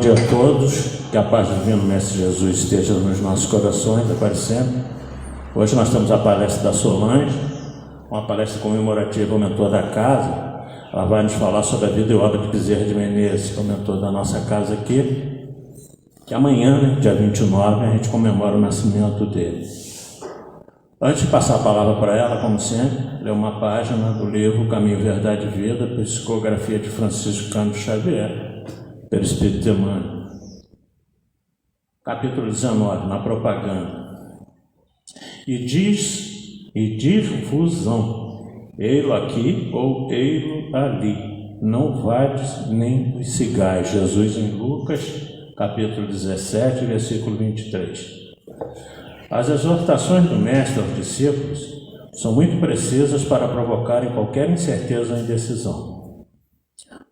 dia a todos, que a paz do Divino Mestre Jesus esteja nos nossos corações, aparecendo. Hoje nós temos a palestra da Solange, uma palestra comemorativa ao mentor da casa. Ela vai nos falar sobre a vida e obra de Bezerra de Menezes, que é o mentor da nossa casa aqui, que amanhã, dia 29, a gente comemora o nascimento dele. Antes de passar a palavra para ela, como sempre, ler uma página do livro Caminho, Verdade e Vida, psicografia de Francisco Cândido Xavier, pelo Espírito de Emmanuel. Capítulo 19, na propaganda. E diz-vos-ão, ei-lo aqui ou ei-lo ali, não vades nem os sigais. Jesus em Lucas, capítulo 17, versículo 23. As exortações do Mestre aos discípulos são muito precisas para provocarem qualquer incerteza ou indecisão.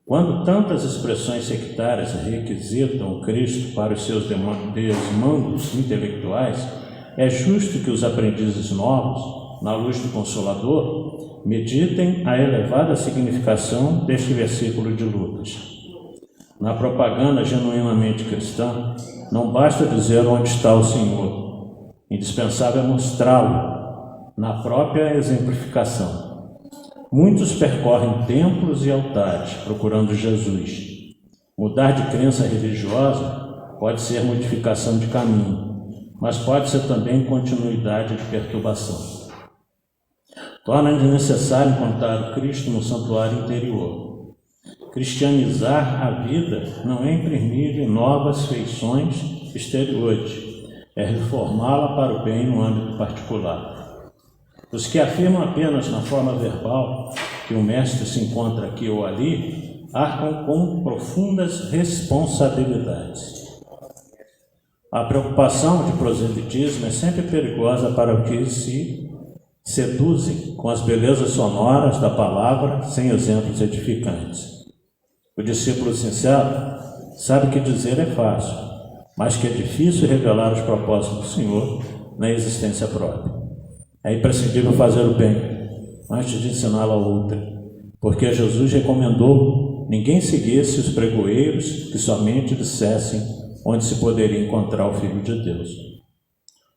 Quando tantas expressões sectárias requisitam Cristo para os seus desmandos intelectuais, é justo que os aprendizes novos, na luz do Consolador, meditem a elevada significação deste versículo de Lucas. Na propaganda genuinamente cristã, não basta dizer onde está o Senhor. Indispensável é mostrá-lo na própria exemplificação. Muitos percorrem templos e altares procurando Jesus. Mudar de crença religiosa pode ser modificação de caminho, mas pode ser também continuidade de perturbação. Torna-se necessário encontrar o Cristo no santuário interior. Cristianizar a vida não é imprimir novas feições exteriores, é reformá-la para o bem no âmbito particular. Os que afirmam apenas na forma verbal que o Mestre se encontra aqui ou ali, arcam com profundas responsabilidades. A preocupação de proselitismo é sempre perigosa para os que se seduzem com as belezas sonoras da palavra sem exemplos edificantes. O discípulo sincero sabe que dizer é fácil, mas que é difícil revelar os propósitos do Senhor na existência própria. É imprescindível fazer o bem antes de ensiná-lo a outra, porque Jesus recomendou ninguém seguisse os pregoeiros que somente dissessem onde se poderia encontrar o Filho de Deus.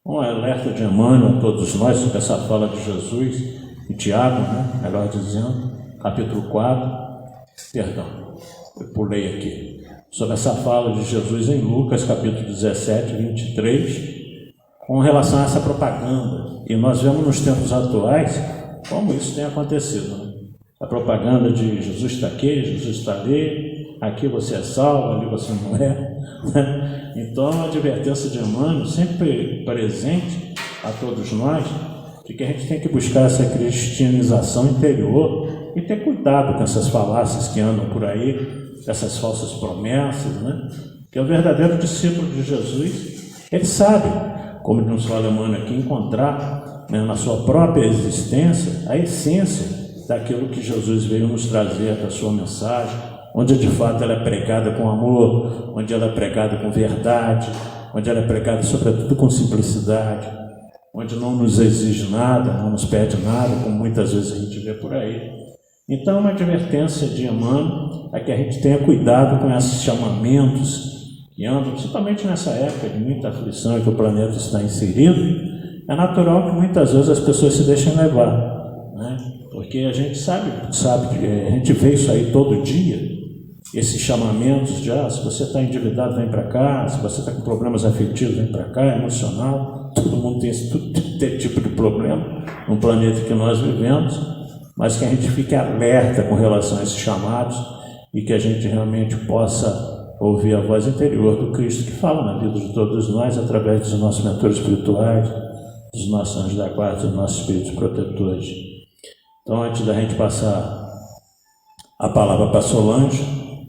Um alerta de Emmanuel a todos nós sobre essa fala de Jesus e Tiago, melhor dizendo, capítulo 4, eu pulei aqui, sobre essa fala de Jesus em Lucas, capítulo 17, 23, com relação a essa propaganda. E nós vemos nos tempos atuais como isso tem acontecido. A propaganda de Jesus está aqui, Jesus está ali, aqui você é salvo, ali você não é. Então, a advertência de Emmanuel, sempre presente a todos nós, de que a gente tem que buscar essa cristianização interior e ter cuidado com essas falácias que andam por aí, essas falsas promessas, que o verdadeiro discípulo de Jesus, ele sabe, como nos fala Emmanuel aqui, encontrar na sua própria existência a essência daquilo que Jesus veio nos trazer, da sua mensagem, onde de fato ela é pregada com amor, onde ela é pregada com verdade, onde ela é pregada sobretudo com simplicidade, onde não nos exige nada, não nos pede nada, como muitas vezes a gente vê por aí. Então, uma advertência de Emmanuel é que a gente tenha cuidado com esses chamamentos que andam, principalmente nessa época de muita aflição em que o planeta está inserido. É natural que muitas vezes as pessoas se deixem levar, porque a gente sabe, a gente vê isso aí todo dia, esses chamamentos de, se você está endividado, vem para cá, se você está com problemas afetivos, vem para cá, emocional, todo mundo tem esse tipo de problema no planeta que nós vivemos. Mas que a gente fique alerta com relação a esses chamados e que a gente realmente possa ouvir a voz interior do Cristo que fala na vida de todos nós através dos nossos mentores espirituais, dos nossos anjos da guarda, dos nossos espíritos protetores. Então, antes da gente passar a palavra para Solange,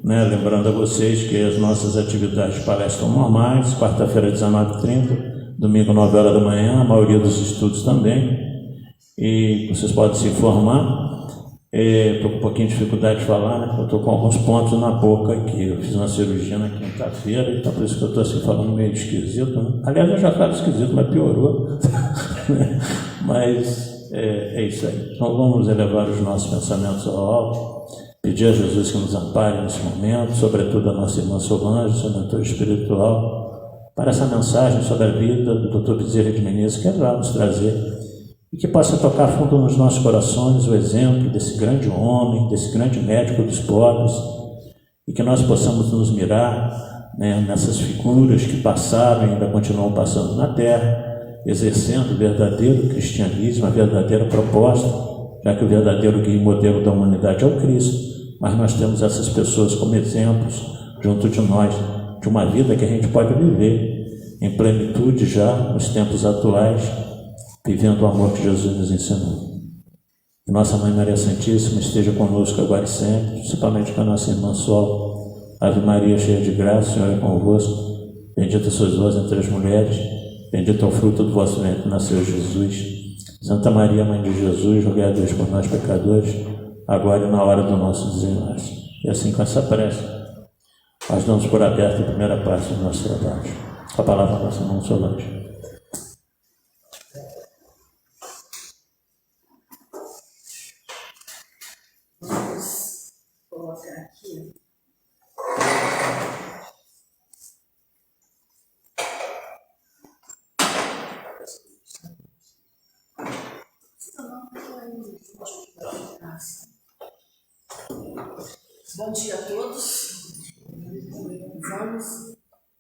lembrando a vocês que as nossas atividades de palestra são normais, quarta-feira 19h30, domingo 9h da manhã, a maioria dos estudos também. E vocês podem se informar. Estou com um pouquinho de dificuldade de falar, eu estou com alguns pontos na boca aqui. Eu fiz uma cirurgia na quinta-feira, então por isso que eu estou assim falando meio esquisito. Aliás, eu já falo esquisito, mas piorou. Mas é isso aí. Então vamos elevar os nossos pensamentos ao alto Pedir a Jesus que nos ampare nesse momento, sobretudo a nossa irmã Solange, seu mentor espiritual, para essa mensagem sobre a vida do Dr. Bezerra de Menezes, que ele vai nos trazer, e que possa tocar fundo nos nossos corações o exemplo desse grande homem, desse grande médico dos pobres, e que nós possamos nos mirar, né, nessas figuras que passaram e ainda continuam passando na Terra, exercendo o verdadeiro cristianismo, a verdadeira proposta, já que o verdadeiro guia e modelo da humanidade é o Cristo, mas nós temos essas pessoas como exemplos junto de nós, de uma vida que a gente pode viver em plenitude já nos tempos atuais, vivendo o amor que Jesus nos ensinou. Que Nossa Mãe Maria Santíssima esteja conosco agora e sempre, principalmente com a nossa irmã Sol. Ave Maria, cheia de graça, o Senhor é convosco. Bendita sois vós entre as mulheres, bendito é o fruto do vosso ventre, nasceu Jesus. Santa Maria, Mãe de Jesus, rogai a Deus por nós pecadores, agora e na hora do nosso desenlace. E assim, com essa prece, nós damos por aberto a primeira parte do nosso trabalho. A palavra da nossa irmã Solange. Vamos colocar aqui bom dia a todos. Vamos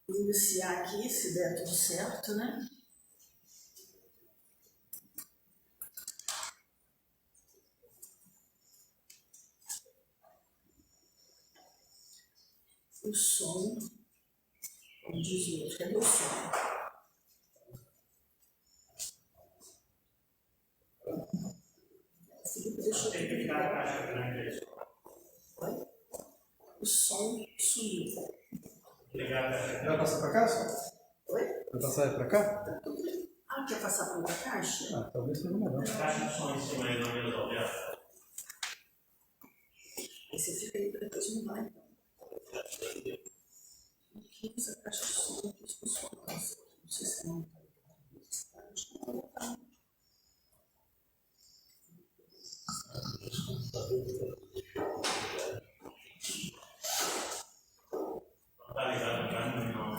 iniciar aqui, se der tudo certo, né? O som, como diz o outro, cadê o som? Felipe, deixa eu ver. Oi? O som sumiu. Vai passar para cá? Oi? Vai passar para cá? Ah, quer passar para outra caixa? Ah, talvez seja melhor. Aí você fica aí para depois mudar, então. Aqui essa caixa de som aqui funciona. Não sei se não. Tá ligado para mim, não.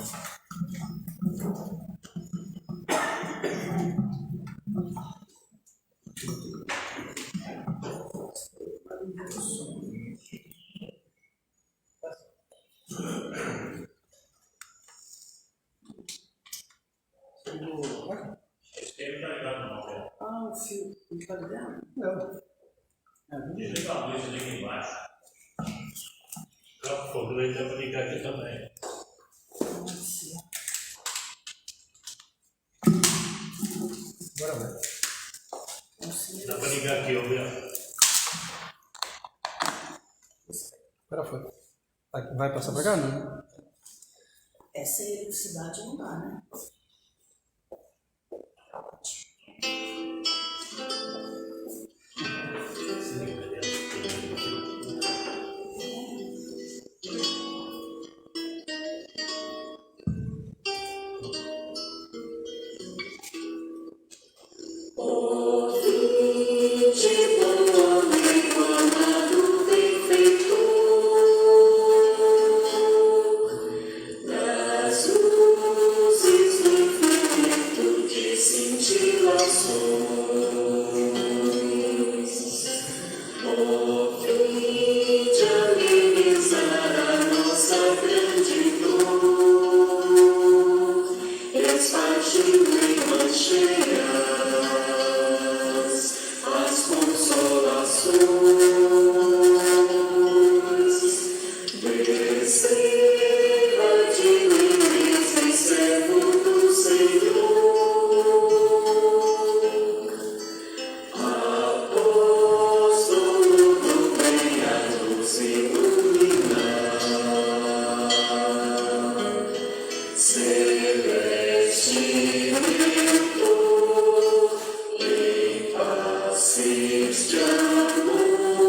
Ah, o fio não está ligado? Não. Desliga a luz, liga embaixo. O fogo vai ter para ligar aqui também. Nossa. Agora vai. Dá para ligar aqui, ó. Agora foi. Vai passar para cá, não? Sem eletricidade não dá, né? Celeste, amor.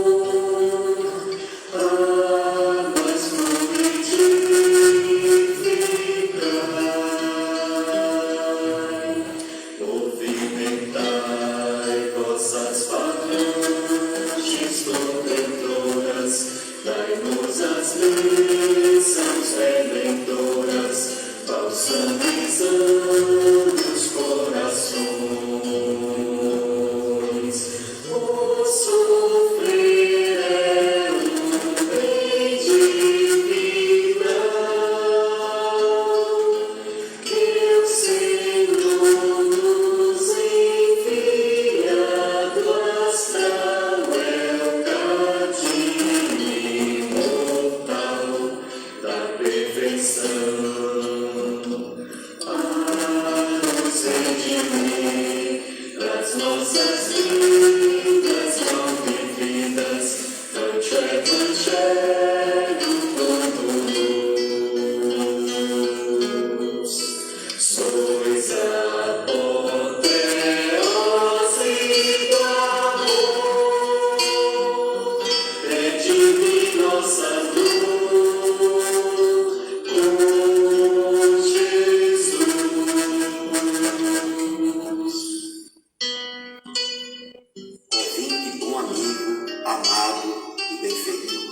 amado e benfeitor,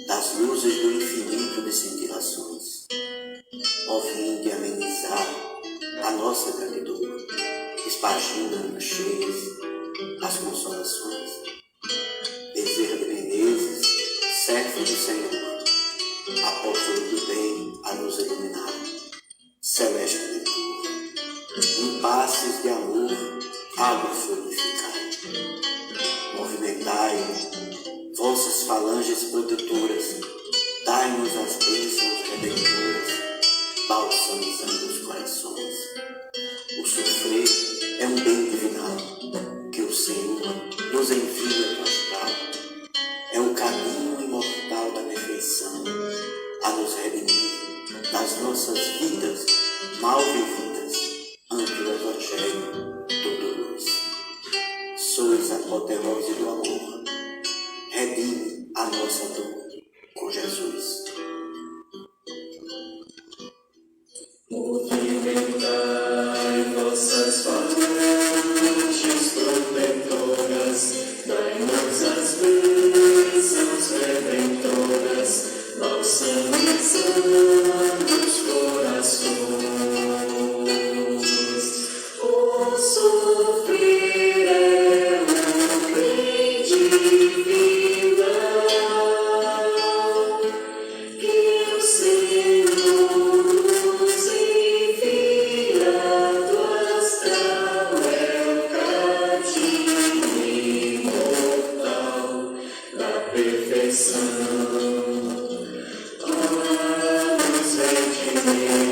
das luzes do infinito de cintilações, ó vinde amenizar a nossa gratidão, espargindo em cheias as consolações. Bezerra de Menezes, servo do Senhor, apóstolo do bem a nos iluminar, celeste mentor, em passes de amor, água fluidificai. Movimentai vossas falanges protetoras, dai-nos as bênçãos redentoras, balsamizando os corações. O sofrer é um bem divinal, que o Senhor nos envia do astral. É o caminho imortal da perfeição, a nos redimir das nossas vidas mal vividas ante o Evangelho todo luz. Sois a apoteose do amor, redime a nossa dor com Jesus. Movimentai vossas falanges protetoras, dai-nos as bênçãos redentoras, balsamizando os corações. O sofrer é um bem divinal, que o Senhor nos envia do astral, é o caminho imortal da perfeição. A nos redimir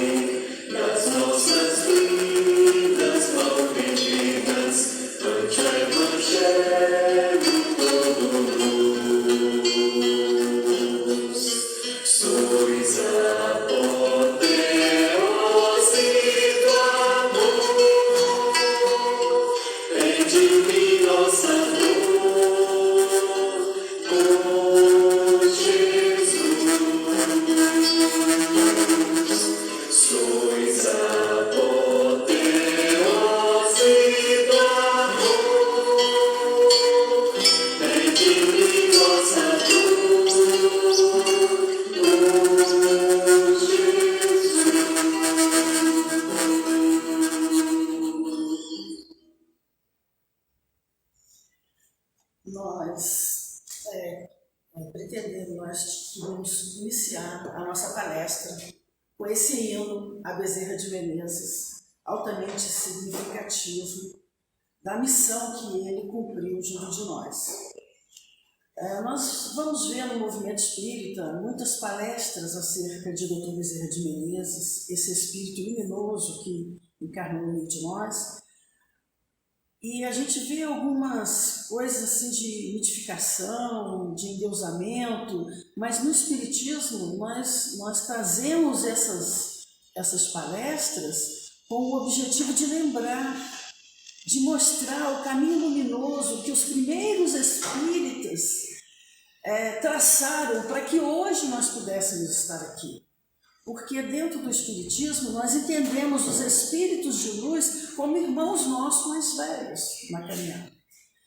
das nossas vidas mal vividas ante o Evangelho todo luz. Sois a apoteose do amor, redimi nossa dor com Jesus. Sois a apoteose do amor, redimi nossa dor com Jesus. Nós pretendemos, nós vamos iniciar a nossa palestra com esse hino a Bezerra de Menezes, altamente significativo da missão que ele cumpriu junto de nós. Nós vamos ver no movimento espírita muitas palestras acerca de Dr. Bezerra de Menezes, esse espírito luminoso que encarnou no meio de nós. E a gente vê algumas coisas assim de mitificação, de endeusamento, mas no Espiritismo nós trazemos essas palestras com o objetivo de lembrar, de mostrar o caminho luminoso que os primeiros espíritas traçaram para que hoje nós pudéssemos estar aqui. Porque dentro do Espiritismo nós entendemos os espíritos de luz como irmãos nossos mais velhos na caminhada.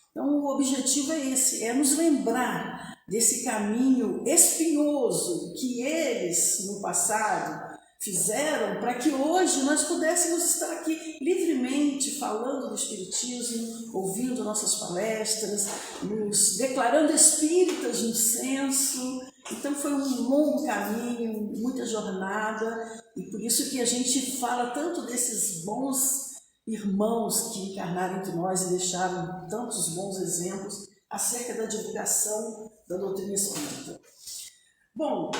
Então o objetivo é esse, é nos lembrar desse caminho espinhoso que eles no passado fizeram para que hoje nós pudéssemos estar aqui livremente falando do Espiritismo, ouvindo nossas palestras, nos declarando espíritas no senso. Então foi um longo caminho, muita jornada, e por isso que a gente fala tanto desses bons irmãos que encarnaram entre nós e deixaram tantos bons exemplos acerca da divulgação da doutrina espírita. Bom,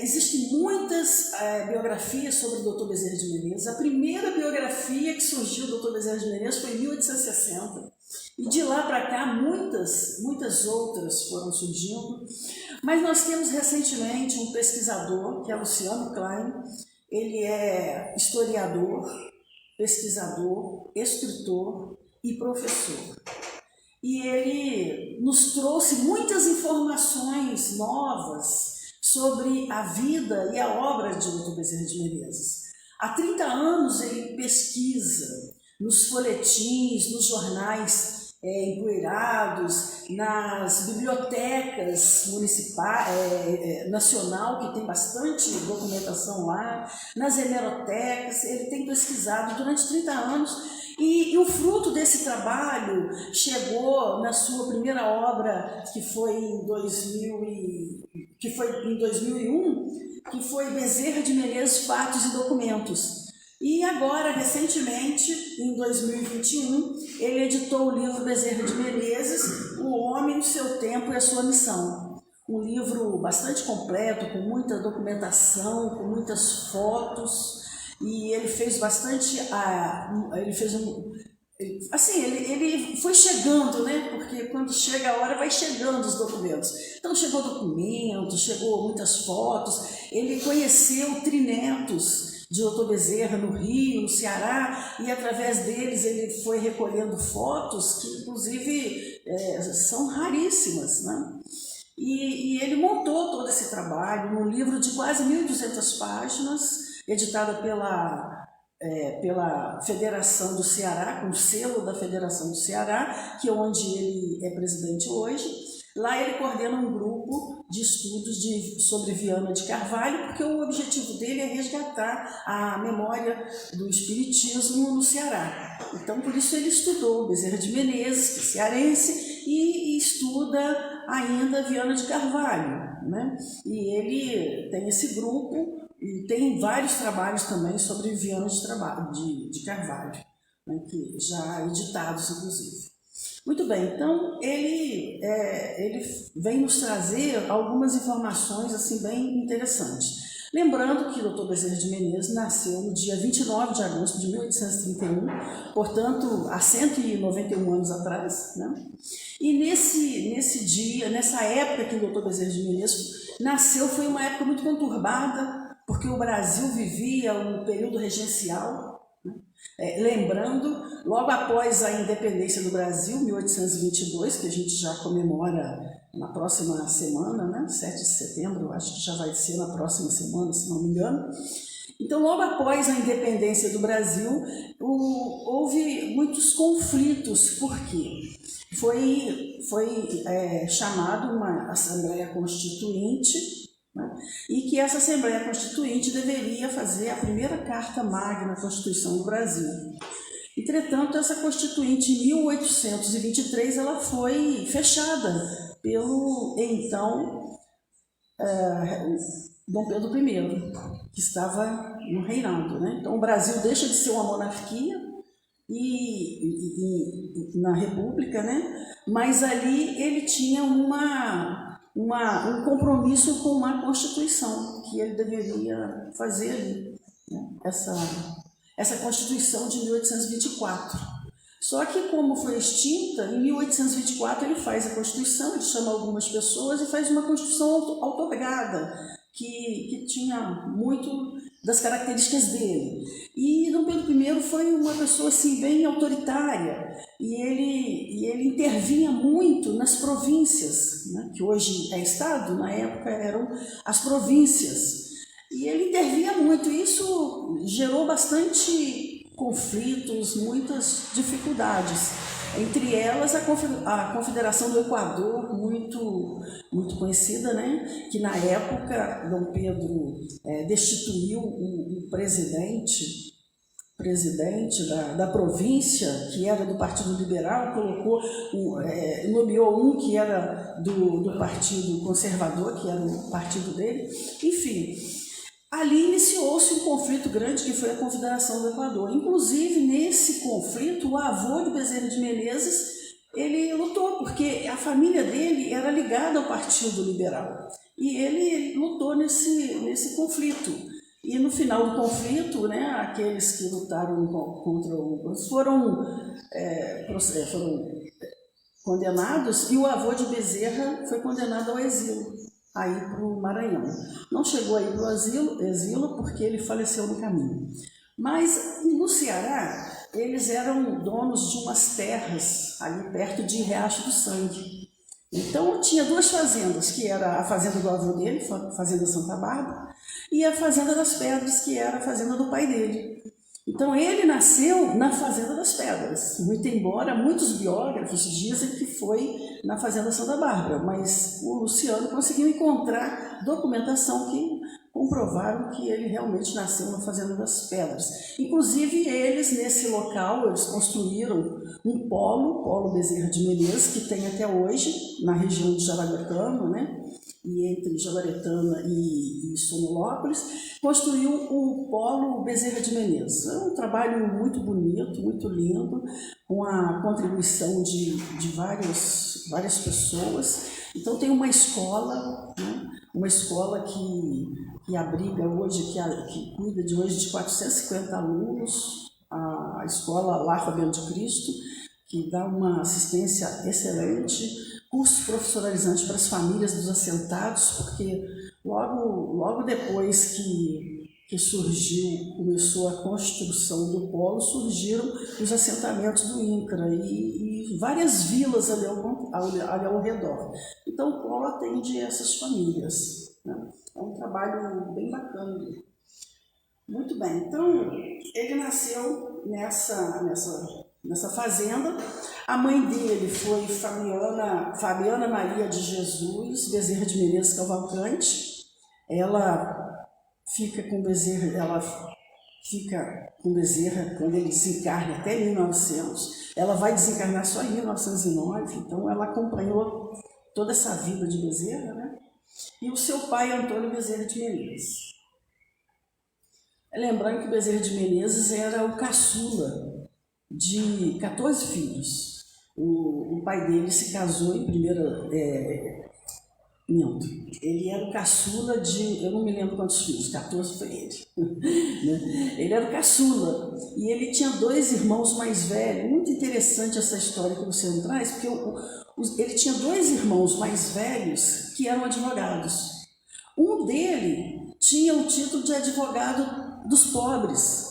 existem muitas biografias sobre o Dr. Bezerra de Menezes. A primeira biografia que surgiu do Dr. Bezerra de Menezes foi em 1860. E de lá para cá, muitas outras foram surgindo. Mas nós temos recentemente um pesquisador, que é Luciano Klein. Ele é historiador, pesquisador, escritor e professor. E ele nos trouxe muitas informações novas sobre a vida e a obra de Dr. Bezerra de Menezes. Há 30 anos ele pesquisa nos folhetins, nos jornais empoeirados, nas bibliotecas municipais, nacional, que tem bastante documentação lá, nas hemerotecas. Ele tem pesquisado durante 30 anos e o fruto desse trabalho chegou na sua primeira obra, que foi em 2001, que foi Bezerra de Menezes, Fatos e Documentos. E agora, recentemente, em 2021, ele editou o livro Bezerra de Menezes, O Homem, o Seu Tempo e a Sua Missão. Um livro bastante completo, com muita documentação, com muitas fotos, e ele fez bastante... Ele foi chegando, né? Porque quando chega a hora, vai chegando os documentos. Então, chegou documentos, chegou muitas fotos. Ele conheceu trinetos de Dr. Bezerra no Rio, no Ceará, e através deles ele foi recolhendo fotos que, inclusive, são raríssimas, né? E ele montou todo esse trabalho num livro de quase 1.200 páginas, editado pela Federação do Ceará, com o selo da Federação do Ceará, que é onde ele é presidente hoje. Lá ele coordena um grupo de estudos sobre Viana de Carvalho, porque o objetivo dele é resgatar a memória do espiritismo no Ceará. Então, por isso ele estudou Bezerra de Menezes, que é cearense, e estuda ainda Viana de Carvalho, né? E ele tem esse grupo e tem vários trabalhos também sobre Viana de Carvalho, né? Que já editados, inclusive. Muito bem, então ele vem nos trazer algumas informações assim, bem interessantes. Lembrando que o Dr. Bezerra de Menezes nasceu no dia 29 de agosto de 1831, portanto, há 191 anos atrás, né? E nesse dia, nessa época que o Dr. Bezerra de Menezes nasceu, foi uma época muito conturbada, porque o Brasil vivia um período regencial. Lembrando, logo após a independência do Brasil, 1822, que a gente já comemora na próxima semana, né? 7 de setembro, acho que já vai ser na próxima semana, se não me engano. Então, logo após a independência do Brasil, houve muitos conflitos, porque foi chamada uma Assembleia Constituinte, né? E que essa Assembleia Constituinte deveria fazer a primeira Carta Magna da Constituição do Brasil. Entretanto, essa Constituinte, em 1823, ela foi fechada pelo, então, Dom Pedro I, que estava no reinado, né? Então, o Brasil deixa de ser uma monarquia na República, né? Mas ali ele tinha um compromisso com uma Constituição que ele deveria fazer ali, né? Essa Constituição de 1824. Só que, como foi extinta, em 1824 ele faz a Constituição, ele chama algumas pessoas e faz uma Constituição outorgada, que tinha muito das características dele. E Dom Pedro I foi uma pessoa assim, bem autoritária, e ele intervinha muito nas províncias, né, que hoje é Estado, na época eram as províncias. E ele intervinha muito, e isso gerou bastante conflitos, muitas dificuldades. Entre elas, a Confederação do Equador, muito conhecida, né? Que na época Dom Pedro destituiu o presidente da província, que era do Partido Liberal, nomeou um que era do Partido Conservador, que era o partido dele. Enfim, ali iniciou-se um conflito grande, que foi a Confederação do Equador. Inclusive, nesse conflito, o avô de Bezerra de Menezes, ele lutou, porque a família dele era ligada ao Partido Liberal. E ele lutou nesse conflito. E no final do conflito, né, aqueles que lutaram contra o... foram condenados, e o avô de Bezerra foi condenado ao exílio, a ir para o Maranhão. Não chegou a ir para o exílio porque ele faleceu no caminho. Mas no Ceará, eles eram donos de umas terras ali perto de Riacho do Sangue. Então tinha duas fazendas, que era a fazenda do avô dele, a fazenda Santa Bárbara, e a fazenda das Pedras, que era a fazenda do pai dele. Então ele nasceu na Fazenda das Pedras, muito embora muitos biógrafos dizem que foi na Fazenda Santa Bárbara, mas o Luciano conseguiu encontrar documentação que comprovaram que ele realmente nasceu na Fazenda das Pedras. Inclusive eles, nesse local, eles construíram um polo Bezerra de Menezes, que tem até hoje, na região de Jaraguatama, né? E entre Jaguaretama e Sonolópolis, construiu o polo Bezerra de Menezes. É um trabalho muito bonito, muito lindo, com a contribuição de várias pessoas. Então tem uma escola, né? Uma escola que abriga hoje, que cuida de hoje de 450 alunos, a escola Lar Fabiano de Cristo, que dá uma assistência excelente, cursos profissionalizantes para as famílias dos assentados, porque logo depois que começou a construção do polo, surgiram os assentamentos do INCRA e várias vilas ali ao redor. Então o polo atende essas famílias, né? É um trabalho bem bacana. Muito bem, então ele nasceu nessa fazenda. A mãe dele foi Fabiana Maria de Jesus Bezerra de Menezes Cavalcante. Ela fica com Bezerra quando ele desencarna até 1900. Ela vai desencarnar só em 1909, então ela acompanhou toda essa vida de Bezerra, né? E o seu pai, Antônio Bezerra de Menezes. Lembrando que Bezerra de Menezes era o caçula de 14 filhos. O pai dele se casou em primeira... Ele era o caçula de... Eu não me lembro quantos filhos, 14 foi ele. Ele era o caçula. E ele tinha 2 irmãos mais velhos. Muito interessante essa história que você não traz, porque ele tinha 2 irmãos mais velhos que eram advogados. Um dele tinha o título de advogado dos pobres.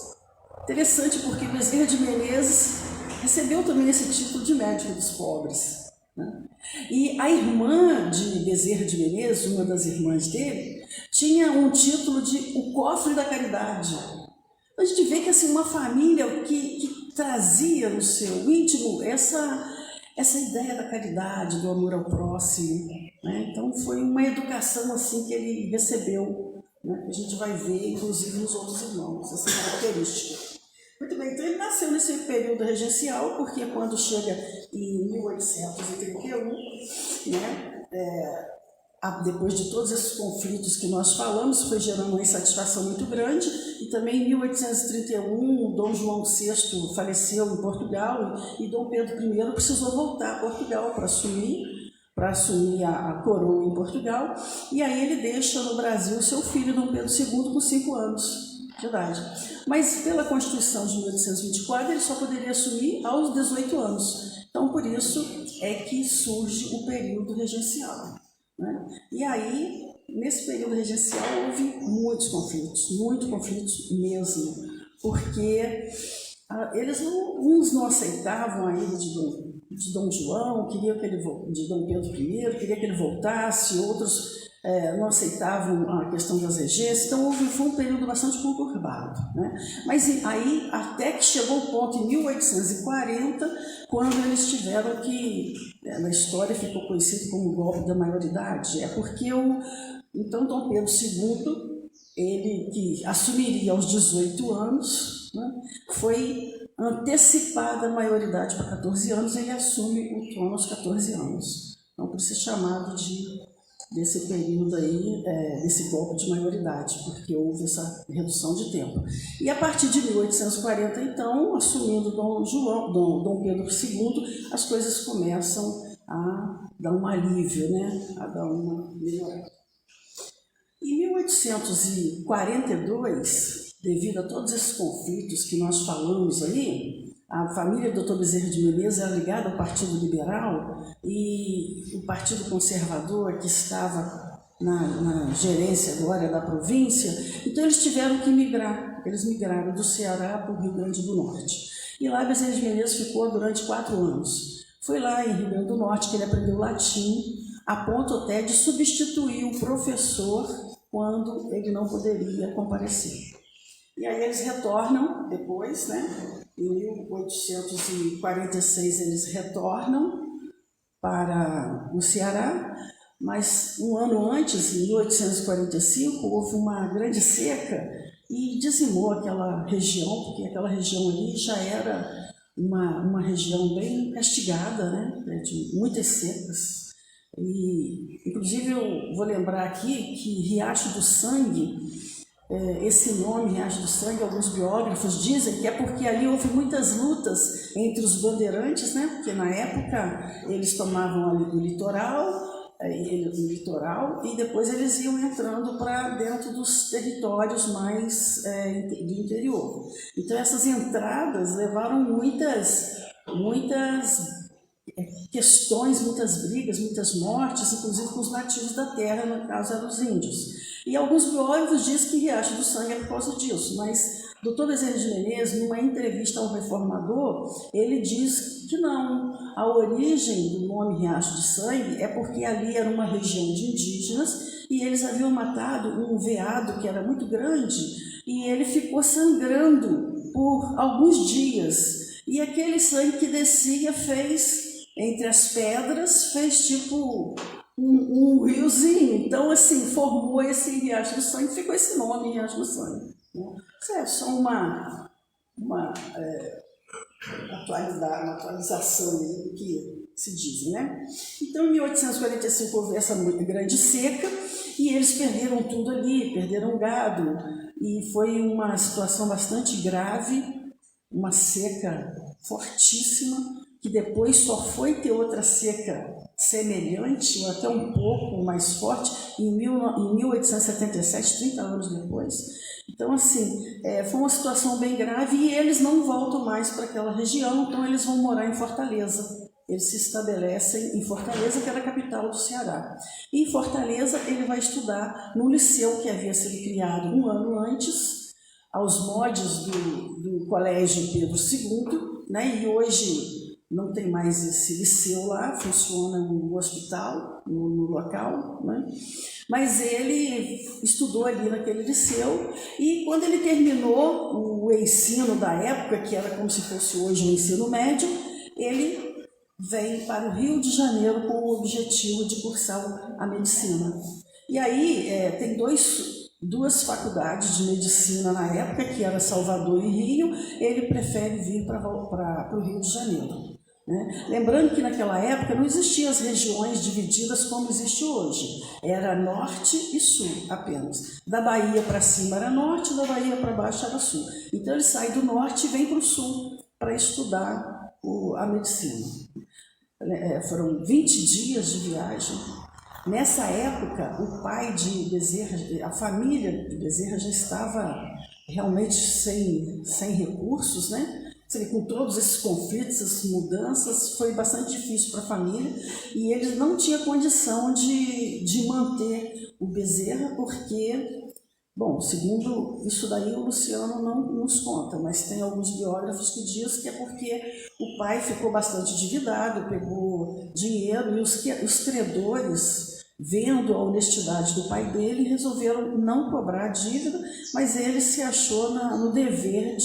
Interessante, porque Bezerra de Menezes recebeu também esse título de médico dos pobres, né? E a irmã de Bezerra de Menezes, uma das irmãs dele, tinha um título de o cofre da caridade. A gente vê que assim, uma família que trazia no seu íntimo essa ideia da caridade, do amor ao próximo, né? Então foi uma educação assim que ele recebeu, né? A gente vai ver, inclusive, nos outros irmãos, essa característica. Muito bem, então ele nasceu nesse período regencial, porque quando chega em 1831, né, depois de todos esses conflitos que nós falamos, foi gerando uma insatisfação muito grande, e também em 1831, Dom João VI faleceu em Portugal, e Dom Pedro I precisou voltar a Portugal para assumir a coroa em Portugal, e aí ele deixa no Brasil seu filho, Dom Pedro II, com 5 anos de idade. Mas pela Constituição de 1824, ele só poderia assumir aos 18 anos. Então, por isso é que surge o período regencial, né? E aí, nesse período regencial, houve muitos conflitos mesmo, porque uns não aceitavam a ida de Dom João, queriam que ele de Dom Pedro I, queria que ele voltasse, outros não aceitavam a questão das regências, então foi um período bastante conturbado, né? Mas aí, até que chegou o ponto em 1840, quando eles tiveram que, na história ficou conhecido como o golpe da maioridade, porque então Dom Pedro II, ele que assumiria aos 18 anos, né, foi antecipada a maioridade para 14 anos, ele assume o trono aos 14 anos. Então, por isso é chamado desse período aí, desse golpe de maioridade, porque houve essa redução de tempo. E a partir de 1840, então, assumindo Dom Pedro II, as coisas começam a dar um alívio, né? A dar uma melhorada. Em 1842, devido a todos esses conflitos que nós falamos aí, a família do Dr. Bezerra de Menezes era ligada ao Partido Liberal e o Partido Conservador, que estava na gerência agora da província, então eles tiveram que migrar. Eles migraram do Ceará para o Rio Grande do Norte. E lá Bezerra de Menezes ficou durante 4 anos. Foi lá em Rio Grande do Norte que ele aprendeu latim, a ponto até de substituir o professor quando ele não poderia comparecer. E aí eles retornam depois, né? Em 1846 eles retornam para o Ceará, mas um ano antes, em 1845, houve uma grande seca e dizimou aquela região, porque aquela região ali já era uma região bem castigada, né? De muitas secas. E, inclusive, eu vou lembrar aqui que Riacho do Sangue, esse nome, Riacho do Sangue, alguns biógrafos dizem que é porque ali houve muitas lutas entre os bandeirantes, né? Porque na época eles tomavam ali o litoral e depois eles iam entrando para dentro dos territórios mais do interior. Então essas entradas levaram muitas questões, muitas brigas, muitas mortes, inclusive com os nativos da terra, no caso eram os índios. E alguns biólogos dizem que Riacho do Sangue é por causa disso, mas Dr. Bezerra de Menezes, numa entrevista ao Reformador, ele diz que não, a origem do nome Riacho de Sangue é porque ali era uma região de indígenas e eles haviam matado um veado que era muito grande e ele ficou sangrando por alguns dias. E aquele sangue que descia fez, entre as pedras, fez tipo um riozinho. Então, assim, formou esse Riacho do Sangue, ficou esse nome, Riacho do Sangue. Isso é só uma atualização do que se diz, né? Então, em 1845 houve essa grande seca e eles perderam tudo ali, perderam gado. E foi uma situação bastante grave, uma seca fortíssima, que depois só foi ter outra seca semelhante, ou até um pouco mais forte, em 1877, 30 anos depois. Então, assim, foi uma situação bem grave e eles não voltam mais para aquela região, então eles vão morar em Fortaleza. Eles se estabelecem em Fortaleza, que era a capital do Ceará. E em Fortaleza ele vai estudar no liceu que havia sido criado um ano antes, aos modos do Colégio Pedro II, né? E hoje não tem mais esse liceu lá, funciona um hospital no local, né? Mas ele estudou ali naquele liceu e quando ele terminou o ensino da época, que era como se fosse hoje o ensino médio, ele vem para o Rio de Janeiro com o objetivo de cursar a medicina. E aí tem duas faculdades de medicina na época, que era Salvador e Rio, ele prefere vir para o Rio de Janeiro. Né? Lembrando que naquela época não existiam as regiões divididas como existe hoje, era norte e sul apenas. Da Bahia para cima era norte, da Bahia para baixo era sul. Então ele sai do norte e vem para o sul para estudar a medicina. Foram 20 dias de viagem. Nessa época, o pai de Bezerra, a família de Bezerra já estava realmente sem recursos, né? Com todos esses conflitos, essas mudanças, foi bastante difícil para a família e eles não tinham condição de manter o Bezerra porque, bom, segundo isso daí o Luciano não nos conta, mas tem alguns biógrafos que dizem que é porque o pai ficou bastante endividado, pegou dinheiro e os credores, vendo a honestidade do pai dele, resolveram não cobrar a dívida, mas ele se achou no dever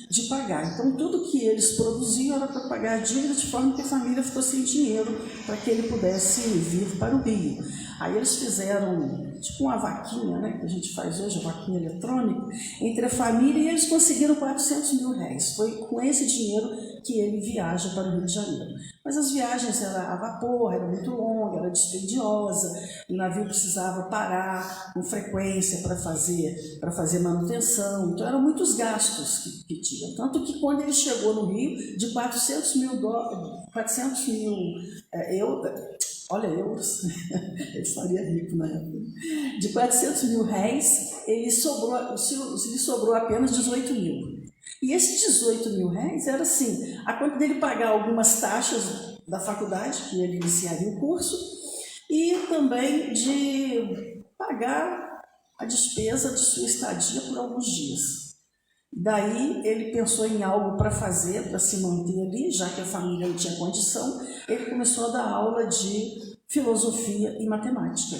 de pagar. Então, tudo que eles produziam era para pagar a dívida, de forma que a família ficou sem dinheiro para que ele pudesse vir para o Rio. Aí eles fizeram tipo uma vaquinha, né, que a gente faz hoje, a vaquinha eletrônica, entre a família e eles conseguiram R$400 mil. Foi com esse dinheiro que ele viaja para o Rio de Janeiro. Mas as viagens eram a vapor, era muito longa, era dispendiosa, o navio precisava parar com frequência para fazer manutenção, então eram muitos gastos que tinha. Tanto que quando ele chegou no Rio, de 400 mil euros, ele estaria rico na época, de 400 mil réis, lhe sobrou apenas 18 mil. E esses 18 mil réis era assim, a conta dele pagar algumas taxas da faculdade, que ele iniciaria o curso, e também de pagar a despesa de sua estadia por alguns dias. Daí ele pensou em algo para fazer, para se manter ali, já que a família não tinha condição, ele começou a dar aula de filosofia e matemática.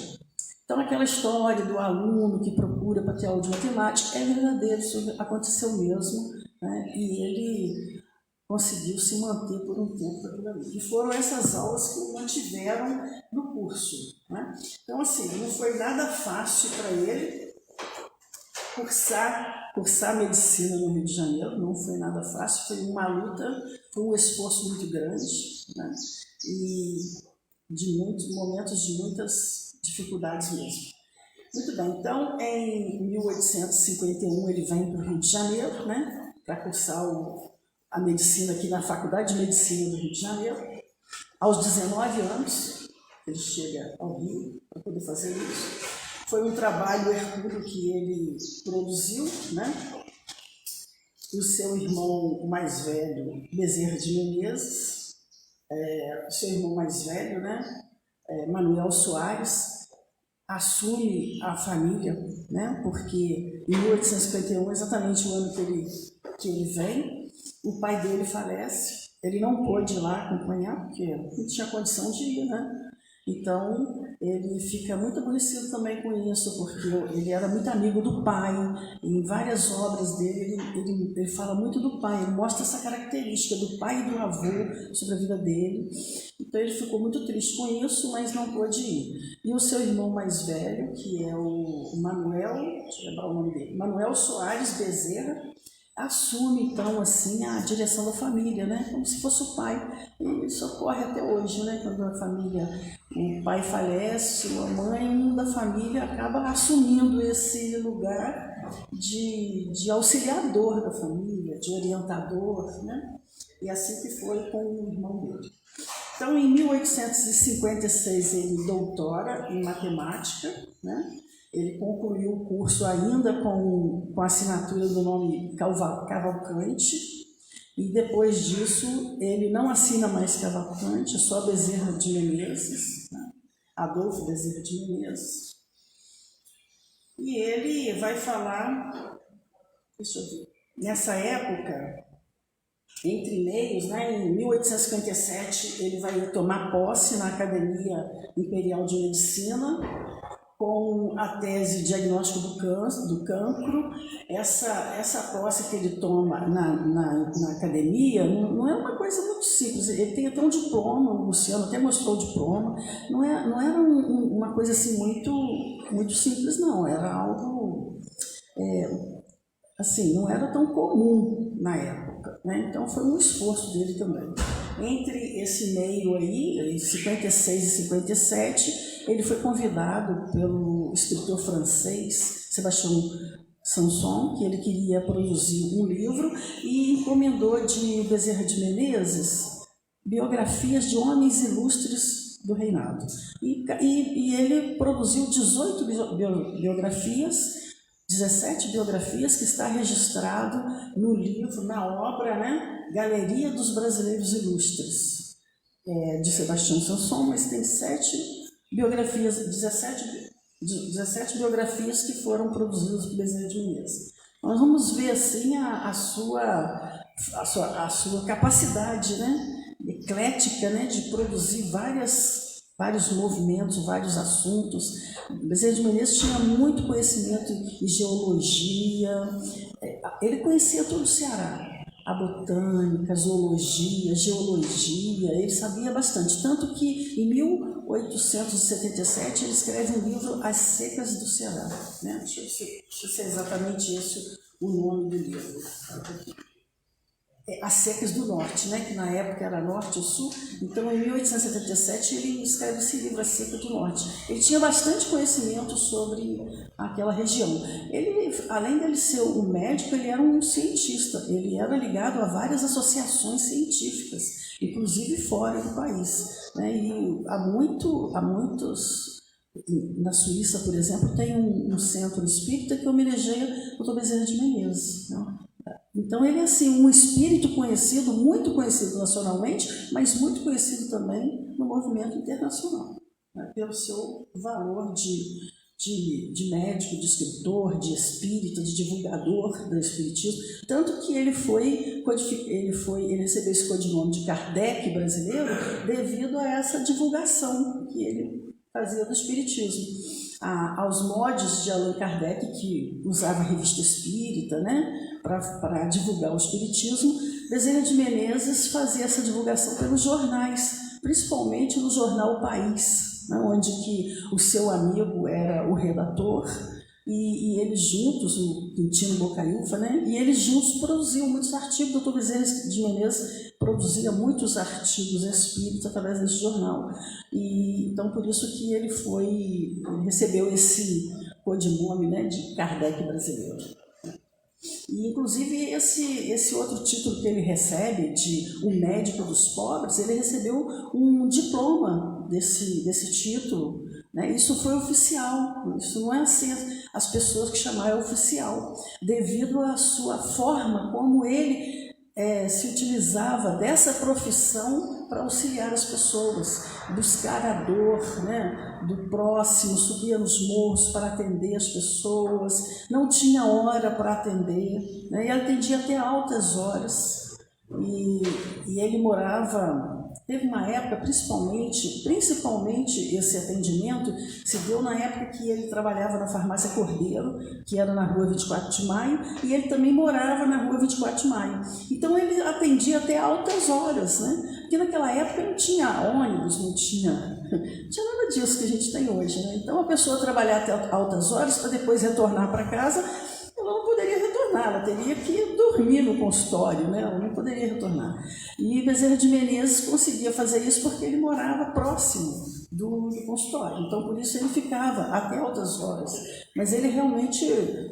Então, aquela história do aluno que procura para ter aula de matemática é verdadeiro, isso aconteceu mesmo, né? E ele conseguiu se manter por um tempo aquilo ali. E foram essas aulas que o mantiveram no curso, né? Então, assim, não foi nada fácil para ele cursar medicina no Rio de Janeiro, não foi nada fácil, foi uma luta, foi um esforço muito grande, né? E de muitos momentos de muitas dificuldades mesmo. Muito bem, então em 1851 ele vem para o Rio de Janeiro, né, para cursar a medicina aqui na Faculdade de Medicina do Rio de Janeiro. Aos 19 anos ele chega ao Rio para poder fazer isso. Foi um trabalho hercúleo que ele produziu, né? O seu irmão mais velho, Bezerra de Menezes, o seu irmão mais velho, né? Manuel Soares, assume a família, né? Porque em 1851, exatamente o ano que ele vem, o pai dele falece. Ele não pôde ir lá acompanhar, porque não tinha condição de ir, né? Então, ele fica muito aborrecido também com isso, porque ele era muito amigo do pai, e em várias obras dele ele fala muito do pai, ele mostra essa característica do pai e do avô sobre a vida dele. Então, ele ficou muito triste com isso, mas não pôde ir. E o seu irmão mais velho, que é o Manuel, deixa eu lembrar o nome dele, Manuel Soares Bezerra, assume, então, assim, a direção da família, né? Como se fosse o pai. E isso ocorre até hoje, né? Quando a família, o pai falece, a mãe, um da família acaba assumindo esse lugar de auxiliador da família, de orientador, né? E assim que foi com o irmão dele. Então, em 1856, ele doutora em matemática, né? Ele concluiu o curso ainda com a assinatura do nome Cavalcante, e depois disso ele não assina mais Cavalcante, só Bezerra de Menezes, né? Adolfo Bezerra de Menezes. E ele vai falar, deixa eu ver, nessa época, entre meios, né, em 1857, ele vai tomar posse na Academia Imperial de Medicina, com a tese Diagnóstico do Cancro. Essa posse que ele toma na academia não é uma coisa muito simples. Ele tem até um diploma, o Luciano até mostrou o diploma. Não era uma coisa assim muito simples, não. Era algo, assim, não era tão comum na época, né? Então foi um esforço dele também. Entre esse meio aí, em 56 e 57, ele foi convidado pelo escritor francês Sebastião Sanson, que ele queria produzir um livro, e encomendou de Bezerra de Menezes biografias de homens ilustres do reinado. E ele produziu 18 biografias, 17 biografias, que está registrado no livro, na obra, né? Galeria dos Brasileiros Ilustres, de Sebastião Sanson, mas tem 17 biografias que foram produzidas por Bezerra de Menezes. Nós vamos ver assim a sua capacidade, né, eclética, né, de produzir vários movimentos, vários assuntos. Bezerra de Menezes tinha muito conhecimento em geologia, ele conhecia todo o Ceará. A botânica, a zoologia, a geologia, ele sabia bastante. Tanto que em 1877 ele escreve um livro, As Secas do Ceará. Né? Deixa eu ver se é exatamente esse o nome do livro. As Secas do Norte, né? Que na época era Norte e Sul. Então, em 1877, ele escreve esse livro, As Secas do Norte. Ele tinha bastante conhecimento sobre aquela região. Ele, além de ser um médico, ele era um cientista. Ele era ligado a várias associações científicas, inclusive fora do país, né? E há muitos... Na Suíça, por exemplo, tem um centro espírita que homenageia o Dr. Bezerra de Menezes, né? Então, ele é assim, um espírito conhecido, muito conhecido nacionalmente, mas muito conhecido também no movimento internacional, né? Pelo seu valor de médico, de escritor, de espírita, de divulgador do espiritismo. Tanto que ele recebeu esse codinome de Kardec brasileiro devido a essa divulgação que ele fazia do espiritismo. aos modos de Allan Kardec, que usava a revista espírita, né, para divulgar o espiritismo, Bezerra de Menezes fazia essa divulgação pelos jornais, principalmente no jornal O País, né, onde que o seu amigo era o redator, e eles juntos, o Quintino Bocaiúva, né, e eles juntos produziam muitos artigos. O Dr. Bezerra de Menezes produzia muitos artigos espíritas através desse jornal. E então por isso que ele recebeu esse codinome, né, de Kardec brasileiro. E inclusive esse outro título que ele recebe, de O Médico dos Pobres, ele recebeu um diploma desse título, né? Isso foi oficial, isso não é assim as pessoas que chamaram oficial, devido à sua forma como ele se utilizava dessa profissão para auxiliar as pessoas, buscar a dor, né, do próximo, subia nos morros para atender as pessoas, não tinha hora para atender, né, e atendia até altas horas. E ele morava, teve uma época, principalmente esse atendimento se deu na época que ele trabalhava na farmácia Cordeiro, que era na rua 24 de Maio, e ele também morava na rua 24 de Maio. Então ele atendia até altas horas, né? Porque naquela época não tinha ônibus, não tinha nada disso que a gente tem hoje, né? Então a pessoa trabalhar até altas horas para depois retornar para casa, ela não poderia retornar, ela teria que dormir no consultório, né? Ela não poderia retornar. E Bezerra de Menezes conseguia fazer isso porque ele morava próximo do consultório, então por isso ele ficava até altas horas, mas ele realmente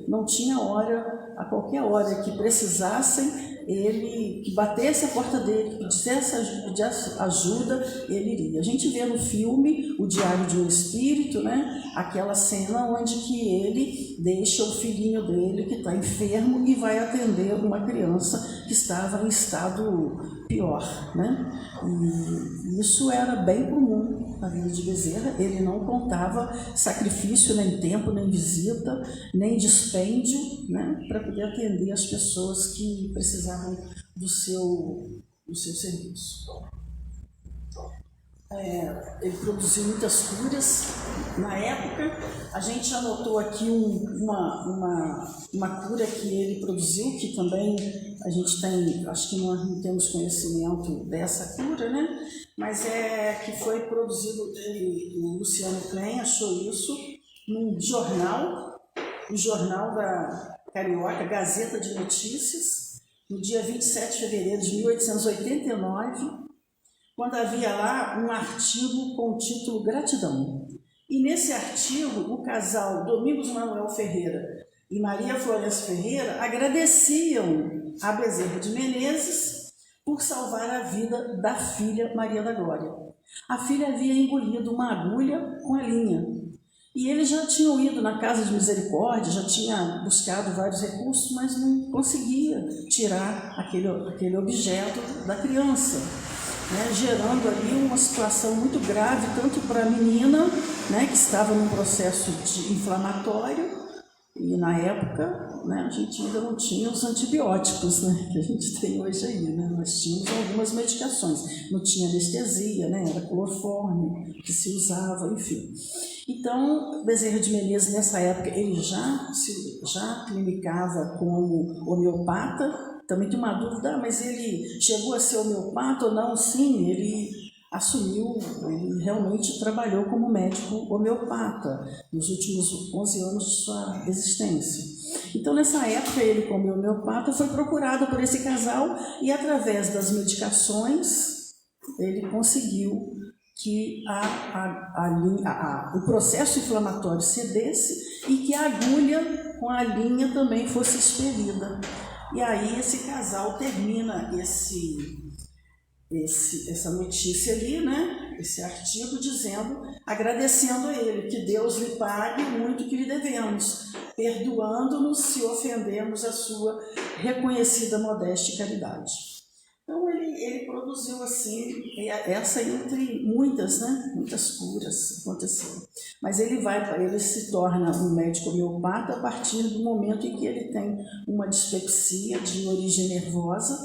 não tinha hora, a qualquer hora que precisassem, ele que batesse a porta dele, que pedisse ajuda, ele iria. A gente vê no filme O Diário de um Espírito, né, aquela cena onde que ele deixa o filhinho dele que está enfermo e vai atender uma criança que estava em estado pior, né? E isso era bem comum na vida de Bezerra. Ele não contava sacrifício, nem tempo, nem visita, nem dispêndio, né, para poder atender as pessoas que precisavam do seu serviço. Ele produziu muitas curas. Na época, a gente anotou aqui uma cura que ele produziu, que também a gente tem, acho que nós não temos conhecimento dessa cura, né? Mas que foi produzido, o Luciano Klein achou isso num jornal, o jornal da Carioca, Gazeta de Notícias, no dia 27 de fevereiro de 1889, quando havia lá um artigo com o título Gratidão. E nesse artigo, o casal Domingos Manuel Ferreira e Maria Florença Ferreira agradeciam a Bezerra de Menezes por salvar a vida da filha Maria da Glória. A filha havia engolido uma agulha com a linha. E eles já tinham ido na Casa de Misericórdia, já tinha buscado vários recursos, mas não conseguia tirar aquele objeto da criança, né, gerando ali uma situação muito grave, tanto para a menina, né, que estava num processo inflamatório, e na época, né, a gente ainda não tinha os antibióticos, né, que a gente tem hoje aí, né? Nós tínhamos algumas medicações, não tinha anestesia, né, era cloroforme que se usava, enfim. Então, Bezerra de Menezes, nessa época, ele já clinicava como homeopata. Também tem uma dúvida, mas ele chegou a ser homeopata ou não? Sim, ele assumiu, ele realmente trabalhou como médico homeopata nos últimos 11 anos de sua existência. Então, nessa época, ele como homeopata foi procurado por esse casal e, através das medicações, ele conseguiu que o processo inflamatório cedesse e que a agulha com a linha também fosse expelida. E aí esse casal termina essa notícia ali, né? Esse artigo agradecendo a ele, que Deus lhe pague muito que lhe devemos, perdoando-nos se ofendemos a sua reconhecida modéstia e caridade. Então ele produziu assim, essa entre muitas, né? Muitas curas aconteceram. Mas ele se torna um médico homeopata a partir do momento em que ele tem uma dispepsia de origem nervosa,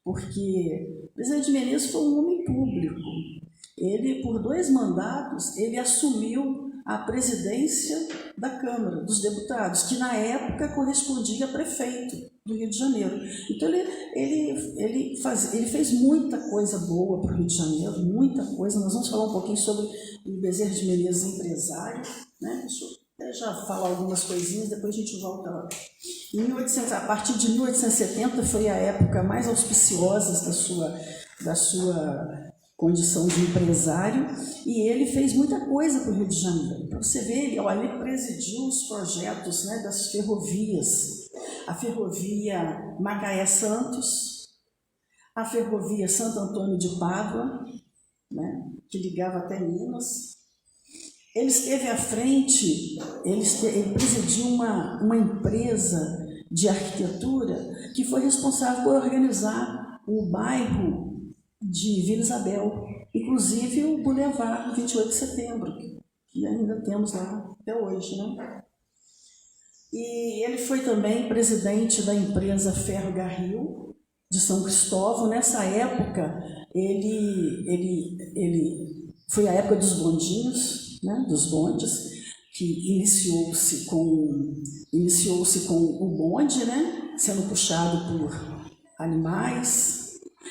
porque Bezerra de Menezes foi um homem público. Ele, por 2 mandatos, ele assumiu à presidência da Câmara dos Deputados, que na época correspondia a prefeito do Rio de Janeiro. Então ele fez muita coisa boa para o Rio de Janeiro, muita coisa. Nós vamos falar um pouquinho sobre o Bezerra de Menezes, empresário, né? Deixa eu já falar algumas coisinhas, depois a gente volta lá. A partir de 1870 foi a época mais auspiciosa da sua condição de empresário, e ele fez muita coisa para o Rio de Janeiro. Para você ver, ele presidiu os projetos, né, das ferrovias, a ferrovia Macaé-Santos, a ferrovia Santo Antônio de Pádua, né, que ligava até Minas. Ele esteve à frente, ele presidiu uma empresa de arquitetura que foi responsável por organizar o bairro de Vila Isabel, inclusive o Boulevard 28 de Setembro, que ainda temos lá até hoje, né? E ele foi também presidente da empresa Ferro Garril de São Cristóvão. Nessa época, ele foi a época dos bondinhos, né? Dos bondes, que iniciou-se com o bonde, né? Sendo puxado por animais.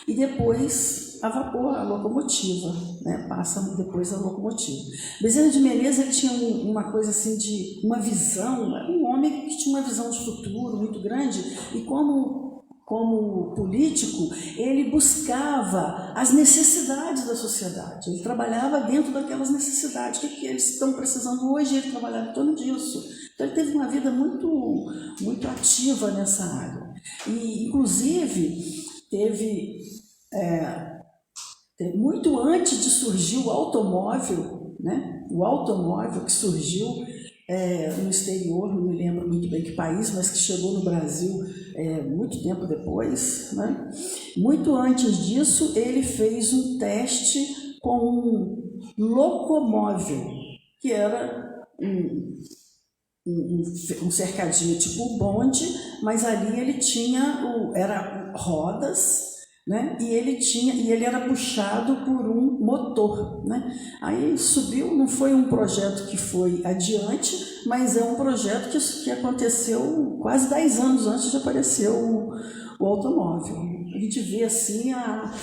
E depois a vapor, a locomotiva, né? Passa depois a locomotiva. Bezerra de Menezes, ele tinha uma coisa assim de uma visão, um homem que tinha uma visão de futuro muito grande, e como político, ele buscava as necessidades da sociedade, ele trabalhava dentro daquelas necessidades, o que eles estão precisando hoje, ele trabalhava em torno disso. Então ele teve uma vida muito, muito ativa nessa área. E, inclusive, teve muito antes de surgir o automóvel, né? O automóvel que surgiu no exterior, não me lembro muito bem que país, mas que chegou no Brasil muito tempo depois, né? Muito antes disso, ele fez um teste com um locomóvel, que era um cercadinho tipo o bonde, mas ali ele tinha era rodas, né? E ele era puxado por um motor, né? Aí subiu, não foi um projeto que foi adiante, mas é um projeto que aconteceu quase 10 anos antes de aparecer o automóvel. A gente vê assim a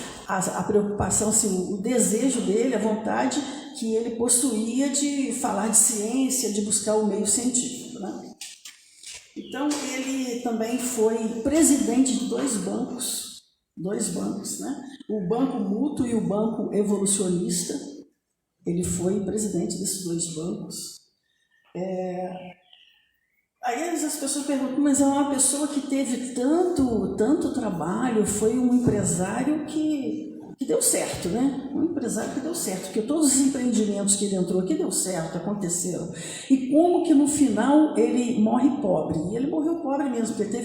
preocupação, assim, o desejo dele, a vontade que ele possuía de falar de ciência, de buscar o meio científico, né? Então ele também foi presidente de dois bancos, né? O Banco Mútuo e o Banco Evolucionista. Ele foi presidente desses dois bancos. Aí as pessoas perguntam, mas é uma pessoa que teve tanto trabalho, foi um empresário que deu certo, né? Um empresário que deu certo, porque todos os empreendimentos que ele entrou aqui deu certo, aconteceram. E como que no final ele morre pobre? E ele morreu pobre mesmo, porque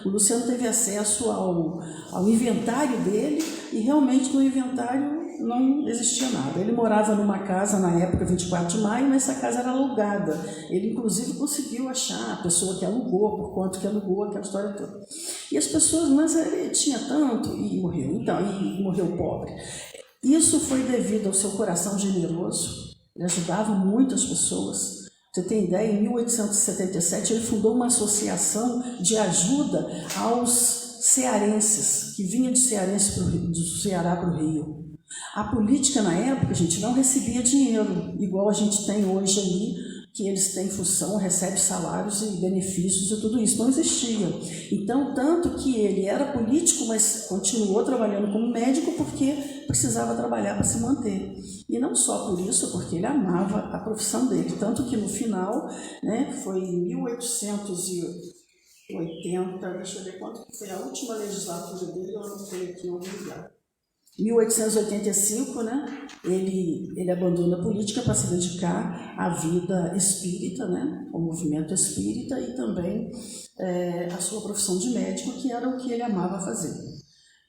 o Luciano teve acesso ao inventário dele, e realmente no inventário não existia nada. Ele morava numa casa na época 24 de maio, mas essa casa era alugada. Ele inclusive conseguiu achar a pessoa que alugou, por quanto que alugou, aquela história toda. E as pessoas, mas ele tinha tanto e morreu, então, e morreu pobre. Isso foi devido ao seu coração generoso. Ele ajudava muito as pessoas. Você tem ideia, em 1877 ele fundou uma associação de ajuda aos cearenses, que vinha de cearense do Ceará para o Rio. A política na época, gente, não recebia dinheiro, igual a gente tem hoje aí, que eles têm função, recebem salários e benefícios e tudo isso, não existia. Então, tanto que ele era político, mas continuou trabalhando como médico porque precisava trabalhar para se manter. E não só por isso, porque ele amava a profissão dele. Tanto que no final, né, foi em 1880, deixa eu ver quanto que foi a última legislatura dele, eu anotei aqui em algum lugar. 1885, né, ele abandona a política para se dedicar à vida espírita, né, ao movimento espírita, e também à sua profissão de médico, que era o que ele amava fazer.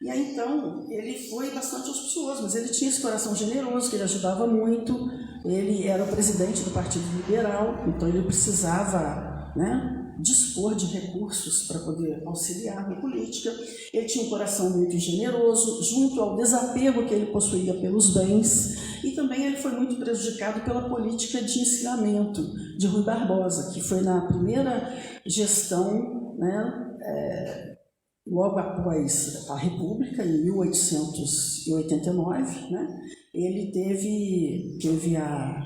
E aí, então, ele foi bastante auspicioso, mas ele tinha esse coração generoso, que ele ajudava muito. Ele era o presidente do Partido Liberal, então ele precisava, né, dispor de recursos para poder auxiliar na política. Ele tinha um coração muito generoso, junto ao desapego que ele possuía pelos bens. E também ele foi muito prejudicado pela política de ensinamento de Rui Barbosa, que foi na primeira gestão, né, logo após a República, em 1889, né, ele teve a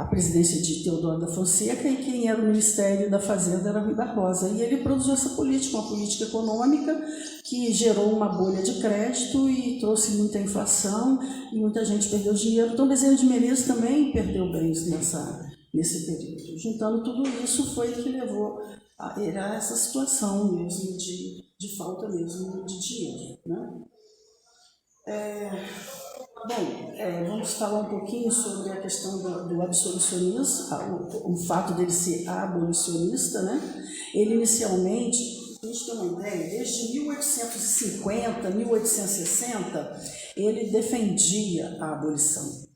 presidência de Teodoro da Fonseca, e quem era o Ministério da Fazenda era Rui Barbosa. E ele produziu essa política, uma política econômica que gerou uma bolha de crédito e trouxe muita inflação e muita gente perdeu dinheiro. Então Bezerra de Menezes também perdeu bens nesse período. Juntando tudo isso foi que levou a essa situação mesmo de falta mesmo de dinheiro, né? Vamos falar um pouquinho sobre a questão do abolicionismo, o fato dele ser abolicionista, né? Ele inicialmente, a gente tem uma ideia, desde 1850, 1860, ele defendia a abolição.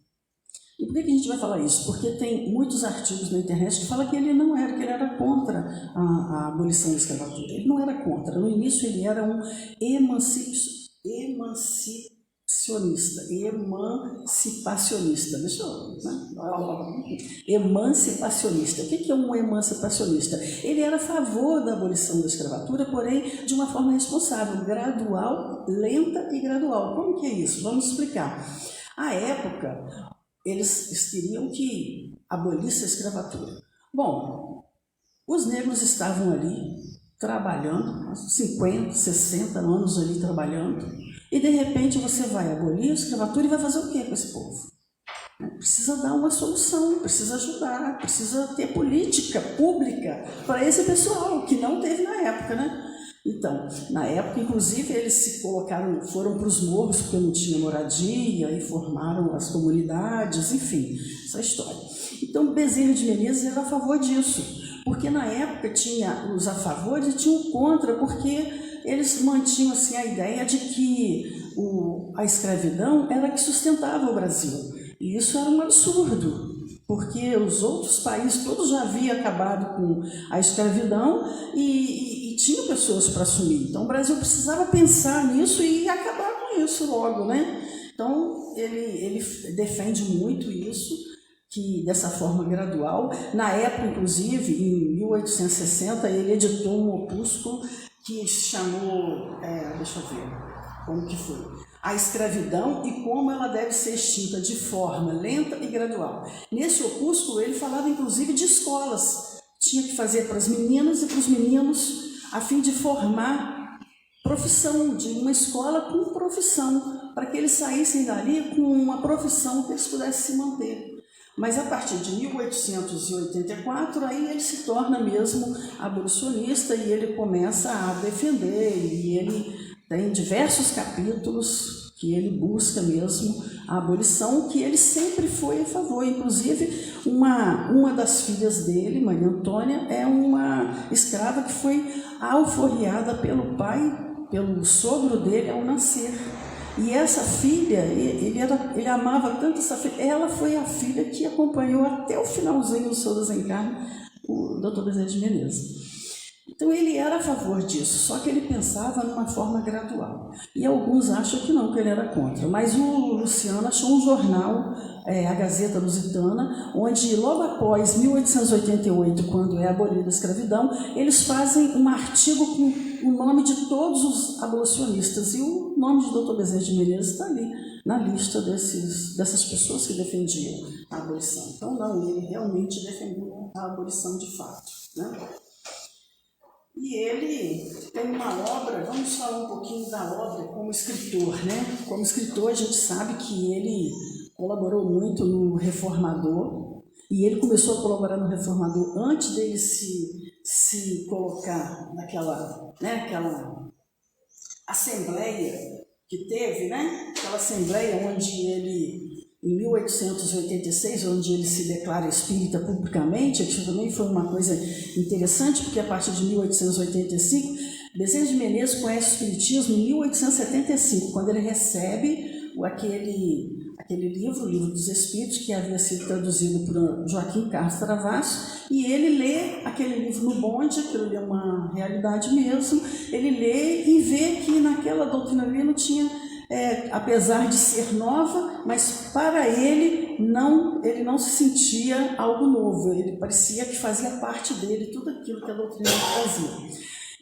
E por que a gente vai falar isso? Porque tem muitos artigos na internet que falam que ele não era, que ele era contra a abolição da escravatura. Ele não era contra. No início ele era um emancipacionista. Deixa eu... Emancipacionista. O que é um emancipacionista? Ele era a favor da abolição da escravatura, porém de uma forma responsável, gradual, lenta e gradual. Como que é isso? Vamos explicar. À época, eles queriam que abolisse a escravatura. Bom, os negros estavam ali trabalhando, 50, 60 anos ali trabalhando, e de repente você vai abolir a escravatura e vai fazer o quê com esse povo? Precisa dar uma solução, precisa ajudar, precisa ter política pública para esse pessoal, que não teve na época, né? Então, na época, inclusive, eles se colocaram, foram para os morros porque não tinha moradia e formaram as comunidades, enfim, essa história. Então, Bezerra de Menezes era a favor disso, porque na época tinha os a favor e tinha o contra, porque eles mantinham assim, a ideia de que a escravidão era que sustentava o Brasil. E isso era um absurdo, porque os outros países todos já haviam acabado com a escravidão e tinham pessoas para assumir. Então o Brasil precisava pensar nisso e acabar com isso logo, né? Então ele defende muito isso, que dessa forma gradual. Na época, inclusive, em 1860, ele editou um opúsculo que se chamou, deixa eu ver, como que foi? A escravidão e como ela deve ser extinta de forma lenta e gradual. Nesse opúsculo, ele falava, inclusive, de escolas. Tinha que fazer para as meninas e para os meninos, a fim de formar profissão, de uma escola com profissão, para que eles saíssem dali com uma profissão que eles pudessem se manter. Mas a partir de 1884, aí ele se torna mesmo abolicionista e ele começa a defender, e ele tem diversos capítulos que ele busca mesmo a abolição, que ele sempre foi a favor. Inclusive, uma das filhas dele, Maria Antônia, é uma escrava que foi alforriada pelo pai, pelo sogro dele ao nascer. E essa filha, ele amava tanto essa filha, ela foi a filha que acompanhou até o finalzinho do seu desencarne o Dr. Bezerra de Menezes. Então ele era a favor disso, só que ele pensava numa forma gradual. E alguns acham que não, que ele era contra. Mas o Luciano achou um jornal, a Gazeta Lusitana, onde logo após 1888, quando é abolida a escravidão, eles fazem um artigo com o nome de todos os abolicionistas. E o nome de Dr. Bezerra de Menezes está ali, na lista dessas pessoas que defendiam a abolição. Então não, ele realmente defendeu a abolição de fato, né? E ele tem uma obra, vamos falar um pouquinho da obra como escritor, né? Como escritor, a gente sabe que ele colaborou muito no Reformador, e ele começou a colaborar no Reformador antes dele se colocar naquela, né, aquela assembleia que teve, né? Aquela assembleia onde ele, em 1886, onde ele se declara espírita publicamente. Isso também foi uma coisa interessante, porque a partir de 1885, Bezerra de Menezes conhece o espiritismo em 1875, quando ele recebe aquele livro, o Livro dos Espíritos, que havia sido traduzido por Joaquim Carlos Travassos, e ele lê aquele livro no bonde, aquilo ali é uma realidade mesmo, ele lê e vê que naquela doutrina ali não tinha apesar de ser nova, mas para ele não se sentia algo novo, ele parecia que fazia parte dele tudo aquilo que a doutrina trazia.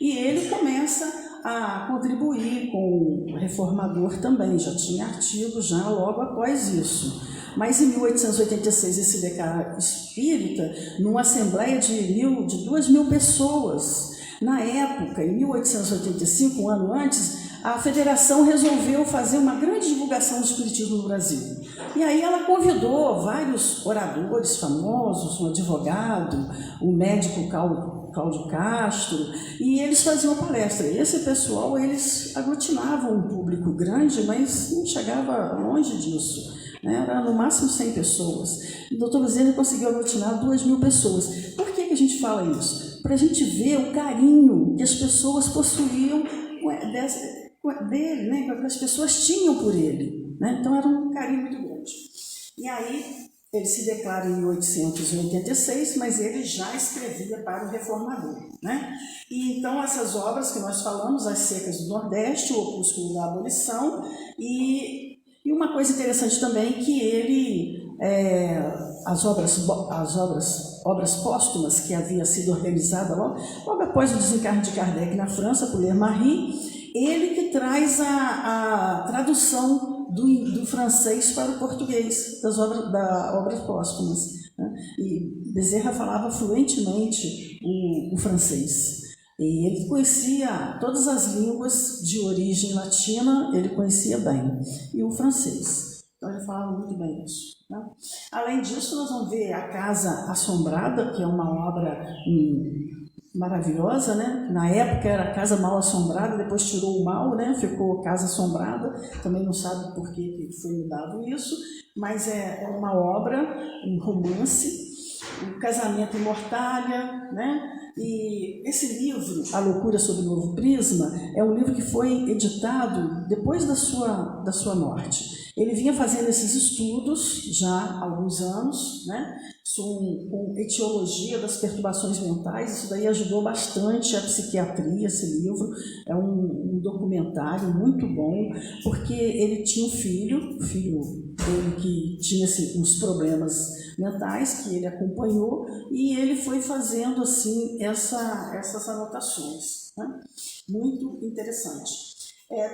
E ele começa a contribuir com o Reformador também, já tinha artigos já logo após isso. Mas em 1886 ele se declara espírita numa assembleia de 2.000 pessoas. Na época, em 1885, um ano antes, a federação resolveu fazer uma grande divulgação do espiritismo no Brasil. E aí ela convidou vários oradores famosos, um advogado, o médico Cláudio Castro, e eles faziam palestra. E esse pessoal, eles aglutinavam um público grande, mas não chegava longe disso. Era no máximo 100 pessoas. O doutor Bezerra conseguiu aglutinar 2.000 pessoas. Por que a gente fala isso? Para a gente ver o carinho que as pessoas possuíam dele, né? Que as pessoas tinham por ele. Né? Então era um carinho muito grande. E aí ele se declara em 1886, mas ele já escrevia para o Reformador. Né? E então essas obras que nós falamos, As Secas do Nordeste, o Opúsculo da Abolição, e uma coisa interessante também que ele, as obras póstumas que havia sido organizada logo após o desencarne de Kardec na França, por Lermarie, ele que traz a tradução do francês para o português das obras póstumas. Né? E Bezerra falava fluentemente o francês. E ele conhecia todas as línguas de origem latina, ele conhecia bem, e o francês. Então ele falava muito bem isso. Né? Além disso, nós vamos ver A Casa Assombrada, que é uma obra maravilhosa, né? Na época era Casa Mal Assombrada, depois tirou o mal, né? Ficou Casa Assombrada, também não sabe por que foi mudado isso, mas é uma obra, um romance, O Casamento e Mortalha, né? E esse livro, A Loucura sob o Novo Prisma, é um livro que foi editado depois da sua morte. Ele vinha fazendo esses estudos já há alguns anos, né, com etiologia das perturbações mentais. Isso daí ajudou bastante a psiquiatria, esse livro. É um documentário muito bom, porque ele tinha um filho, o filho dele que tinha uns problemas mentais, que ele acompanhou, e ele foi fazendo assim essas anotações. Né? Muito interessante.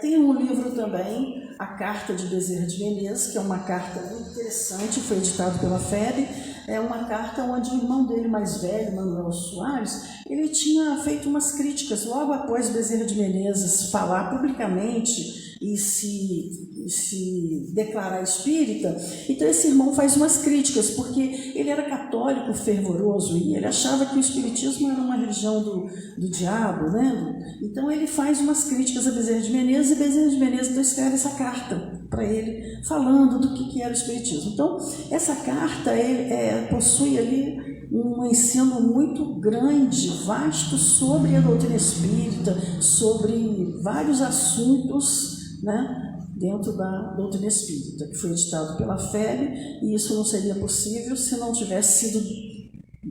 Tem um livro também, A Carta de Bezerra de Menezes, que é uma carta muito interessante, foi editado pela FEB. É uma carta onde o irmão dele mais velho, Manuel Soares, ele tinha feito umas críticas logo após Bezerra de Menezes falar publicamente e se declarar espírita. Então esse irmão faz umas críticas, porque ele era católico fervoroso e ele achava que o espiritismo era uma religião do diabo, né? Então ele faz umas críticas a Bezerra de Menezes, e Bezerra de Menezes então escreve essa carta para ele, falando do que era o espiritismo. Então essa carta possui ali um ensino muito grande, vasto, sobre a doutrina espírita, sobre vários assuntos, né, dentro da doutrina espírita, que foi editado pela FEB, e isso não seria possível se não tivesse sido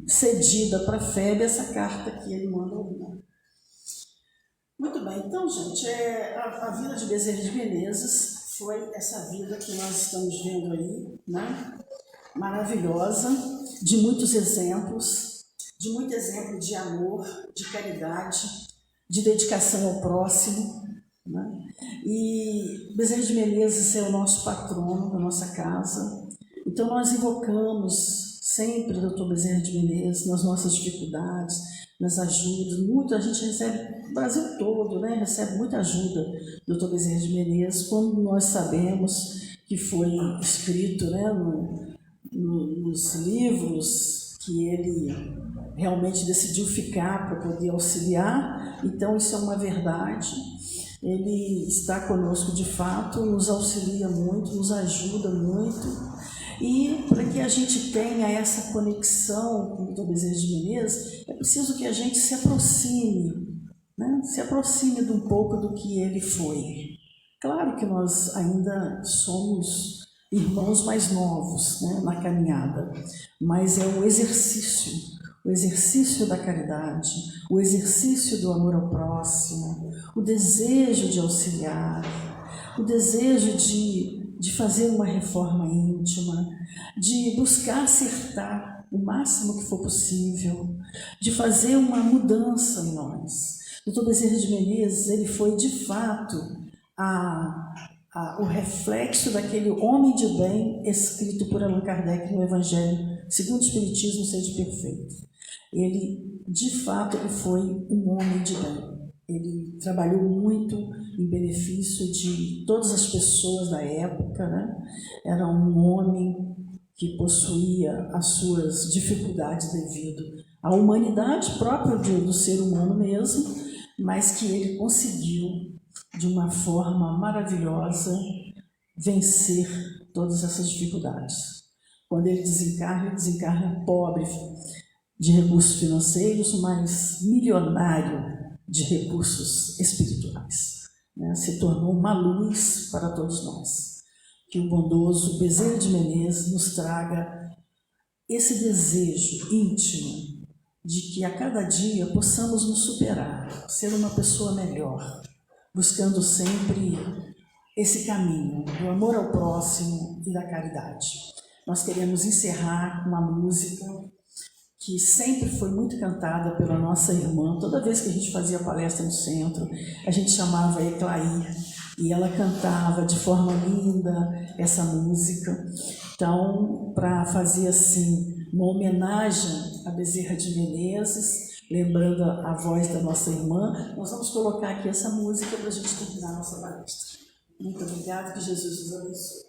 cedida para a FEB essa carta que ele manda ouvir. Muito bem, então, gente, a vida de Bezerra de Menezes foi essa vida que nós estamos vendo aí, né? Maravilhosa, de muitos exemplos, de muito exemplo de amor, de caridade, de dedicação ao próximo, né? E Bezerra de Menezes é o nosso patrono da nossa casa. Então nós invocamos sempre o Dr. Bezerra de Menezes nas nossas dificuldades, nas ajudas. Muito a gente recebe, o Brasil todo, né, recebe muita ajuda do Dr. Bezerra de Menezes, quando nós sabemos que foi escrito, né, nos livros que ele realmente decidiu ficar para poder auxiliar. Então isso é uma verdade. Ele está conosco de fato, nos auxilia muito, nos ajuda muito. E para que a gente tenha essa conexão com o Dr. Bezerra de Menezes, é preciso que a gente se aproxime, né? Se aproxime de um pouco do que ele foi. Claro que nós ainda somos irmãos mais novos, né, na caminhada, mas é o exercício da caridade, o exercício do amor ao próximo, o desejo de auxiliar, o desejo de fazer uma reforma íntima, de buscar acertar o máximo que for possível, de fazer uma mudança em nós. O Dr. Bezerra de Menezes, ele foi de fato o reflexo daquele homem de bem escrito por Allan Kardec no Evangelho segundo o Espiritismo seja perfeito. Ele, de fato, ele foi um homem de bem. Ele trabalhou muito em benefício de todas as pessoas da época, né? Era um homem que possuía as suas dificuldades devido à humanidade própria do ser humano mesmo, mas que ele conseguiu, de uma forma maravilhosa, vencer todas essas dificuldades. Quando ele desencarna pobre de recursos financeiros, mas milionário de recursos espirituais, né? Se tornou uma luz para todos nós. Que o bondoso Bezerra de Menezes nos traga esse desejo íntimo de que a cada dia possamos nos superar, ser uma pessoa melhor, buscando sempre esse caminho do amor ao próximo e da caridade. Nós queremos encerrar com uma música que sempre foi muito cantada pela nossa irmã. Toda vez que a gente fazia palestra no centro, a gente chamava Eclair, e ela cantava de forma linda essa música. Então, para fazer assim uma homenagem a Bezerra de Menezes, lembrando a voz da nossa irmã, nós vamos colocar aqui essa música para a gente terminar a nossa palestra. Muito obrigada, que Jesus nos abençoe.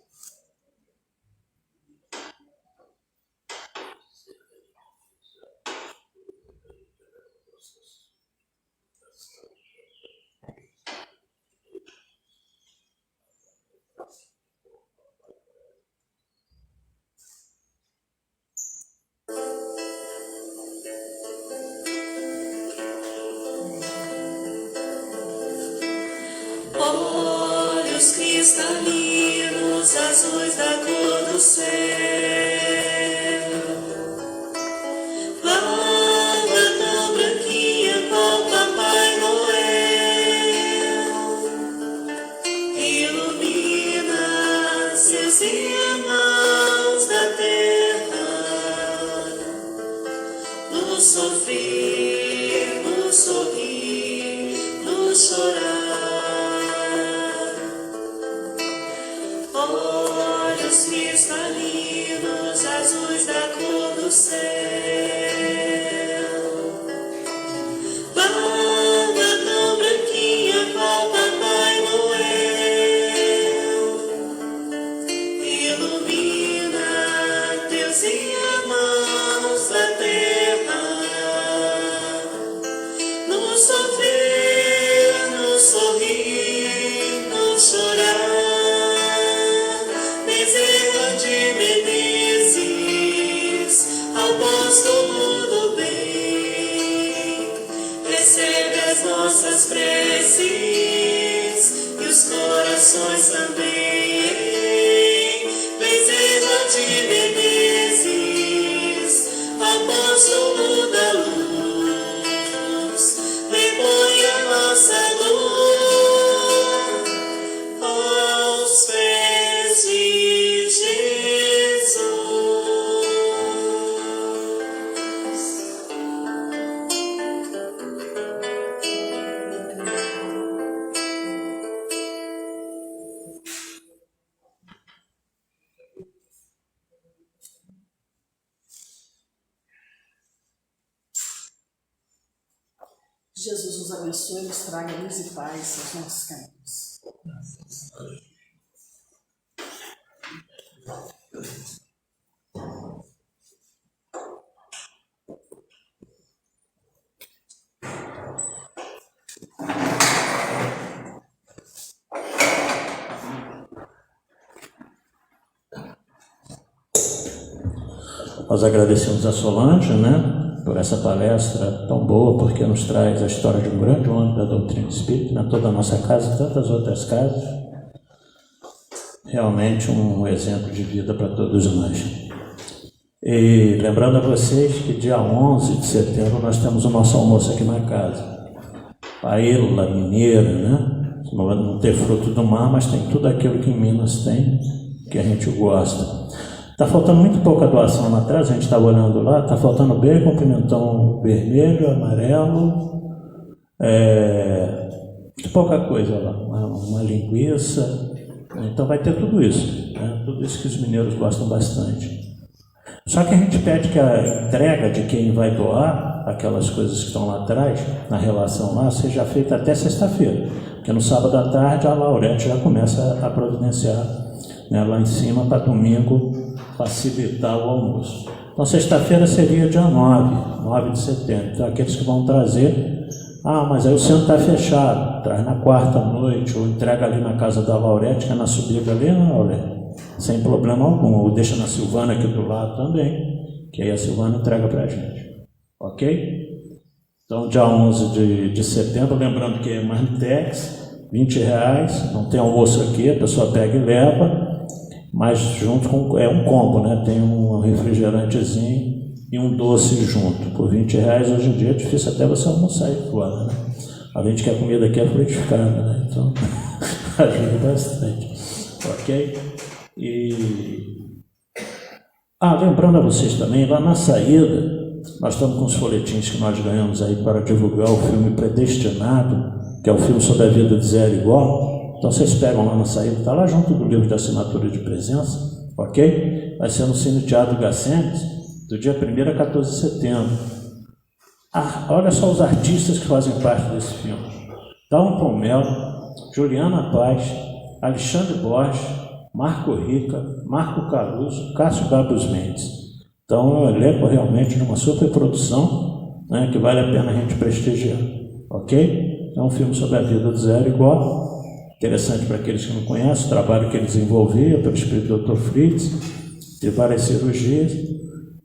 Olhos cristalinos, azuis da cor do céu, barba tão branquinha qual Papai Noel, ilumina seus irmãos da terra, no sofrer, no sorrir, no chorar. Olhos cristalinos, azuis da cor do céu, barba tão branquinha qual Papai Noel, ilumina teus irmãos da terra, no sofrer, no sorrir, no chorar. Bezerra de Menezes, apóstolo do bem, recebe as nossas preces e os corações também. Bezerra de Menezes, apóstolo da luz, repõe a nossa dor aos pés de Jesus. Jesus nos abençoe e nos traga luz e paz aos nossos caminhos. Nós agradecemos a Solange, né, por essa palestra tão boa, porque nos traz a história de um grande homem da doutrina espírita, né, toda a nossa casa e tantas outras casas. Realmente um exemplo de vida para todos nós. E lembrando a vocês que dia 11 de setembro nós temos o nosso almoço aqui na casa. Paella mineira, né? não ter fruto do mar, mas tem tudo aquilo que em Minas tem, que a gente gosta. Está faltando muito pouca doação lá atrás, a gente estava olhando lá, está faltando bacon, pimentão vermelho, amarelo, muito pouca coisa lá, uma linguiça, então vai ter tudo isso, né? Tudo isso que os mineiros gostam bastante. Só que a gente pede que a entrega de quem vai doar, aquelas coisas que estão lá atrás, na relação lá, seja feita até sexta-feira, porque no sábado à tarde a Laurete já começa a providenciar, né, lá em cima para domingo facilitar o almoço. Então sexta-feira seria dia 9 de setembro. Então aqueles que vão trazer, mas aí o centro está fechado, traz na quarta noite, ou entrega ali na casa da Laurete, que é na subida ali, né, Laurete? Sem problema algum, ou deixa na Silvana aqui do lado também, que aí a Silvana entrega para a gente, ok? Então dia 11 de setembro, lembrando que é Marmitex, R$20, não tem almoço aqui, a pessoa pega e leva, mas junto com, um combo, né? Tem um refrigerantezinho e um doce junto, por R$20 hoje em dia é difícil até você almoçar aí fora, né? Além de que a comida aqui é frutificada, né? Então ajuda bastante, ok? Lembrando a vocês também, lá na saída, nós estamos com os folhetins que nós ganhamos aí para divulgar o filme Predestinado, que é o filme sobre a vida de Zé Igual. Então vocês pegam lá na saída, está lá junto do livro de assinatura de presença, ok? Vai ser no Cine Teatro Gacenes, do dia 1º a 14 de setembro. Olha só os artistas que fazem parte desse filme. Dalma Palmel, Juliana Paz, Alexandre Borges, Marco Rica, Marco Caruso, Cássio Gabos Mendes. Então é um elenco realmente de uma superprodução, né, que vale a pena a gente prestigiar, ok? É um filme sobre a vida do Zé Igual, interessante para aqueles que não conhecem, o trabalho que ele desenvolvia pelo espírito Dr. Fritz, de várias cirurgias.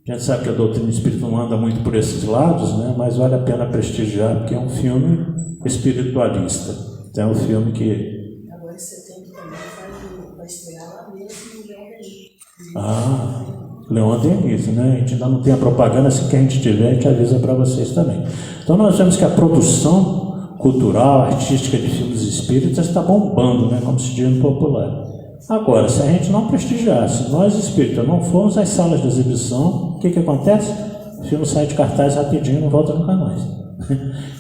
A gente sabe que a doutrina espírita não anda muito por esses lados, né, mas vale a pena prestigiar, porque é um filme espiritualista. Então é um filme que... Agora em setembro também vai estrear lá mesmo no Leão Denis. Leão Denis, né? A gente ainda não tem a propaganda, assim que a gente tiver, a gente avisa para vocês também. Então nós vemos que a produção cultural, artística de filmes espíritas está bombando, né? Como se diz no popular. Agora, se a gente não prestigiasse, nós espíritas não formos às salas de exibição, o que acontece? O filme sai de cartaz rapidinho e não volta nunca mais.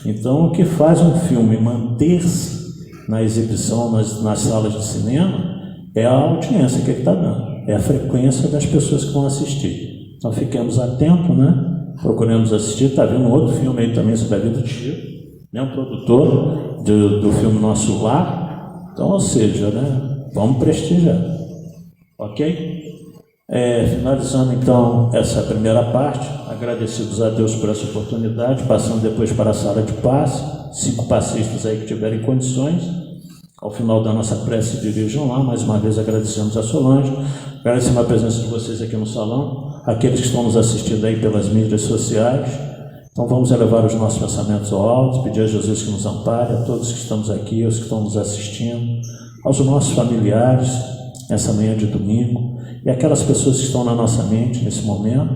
Então, o que faz um filme manter-se na exibição, nas salas de cinema, é a audiência que ele está dando, é a frequência das pessoas que vão assistir. Então, fiquemos atentos, né? Procuremos assistir. Está vendo outro filme aí também sobre a vida de Chico, né? Um produtor do filme Nosso Lar. Então, ou seja, né? Vamos prestigiar, ok? Finalizando então essa primeira parte, agradecidos a Deus por essa oportunidade, passando depois para a sala de passe, 5 passistas aí que tiverem condições, ao final da nossa prece se dirijam lá. Mais uma vez agradecemos a Solange, agradecemos a presença de vocês aqui no salão, aqueles que estão nos assistindo aí pelas mídias sociais. Então vamos elevar os nossos pensamentos ao alto, pedir a Jesus que nos ampare, a todos que estamos aqui, aos que estão nos assistindo, aos nossos familiares, nessa manhã de domingo, e aquelas pessoas que estão na nossa mente nesse momento,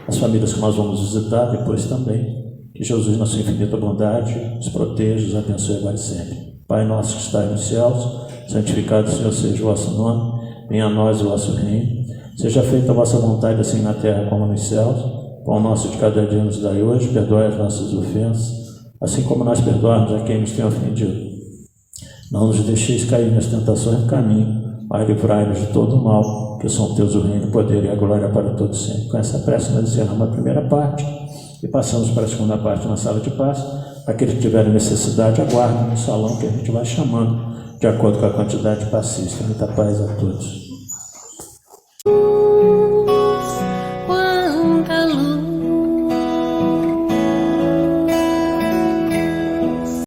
as famílias que nós vamos visitar depois também. Que Jesus, na sua infinita bondade, os proteja, os abençoe agora e sempre. Pai nosso que estais nos céus, santificado Senhor seja o vosso nome, venha a nós o vosso reino, seja feita a vossa vontade, assim na terra como nos céus. Pão nosso de cada dia nos dai hoje, perdoai as nossas ofensas, assim como nós perdoamos a quem nos tem ofendido. Não nos deixeis cair nas tentações do caminho, mas livrai-nos de todo o mal, que são teus o reino, o poder e a glória para todos sempre. Com essa prece nós encerramos a primeira parte e passamos para a segunda parte na sala de paz. Aqueles que tiverem necessidade, aguardem no salão que a gente vai chamando de acordo com a quantidade de passistas. Muita paz a todos.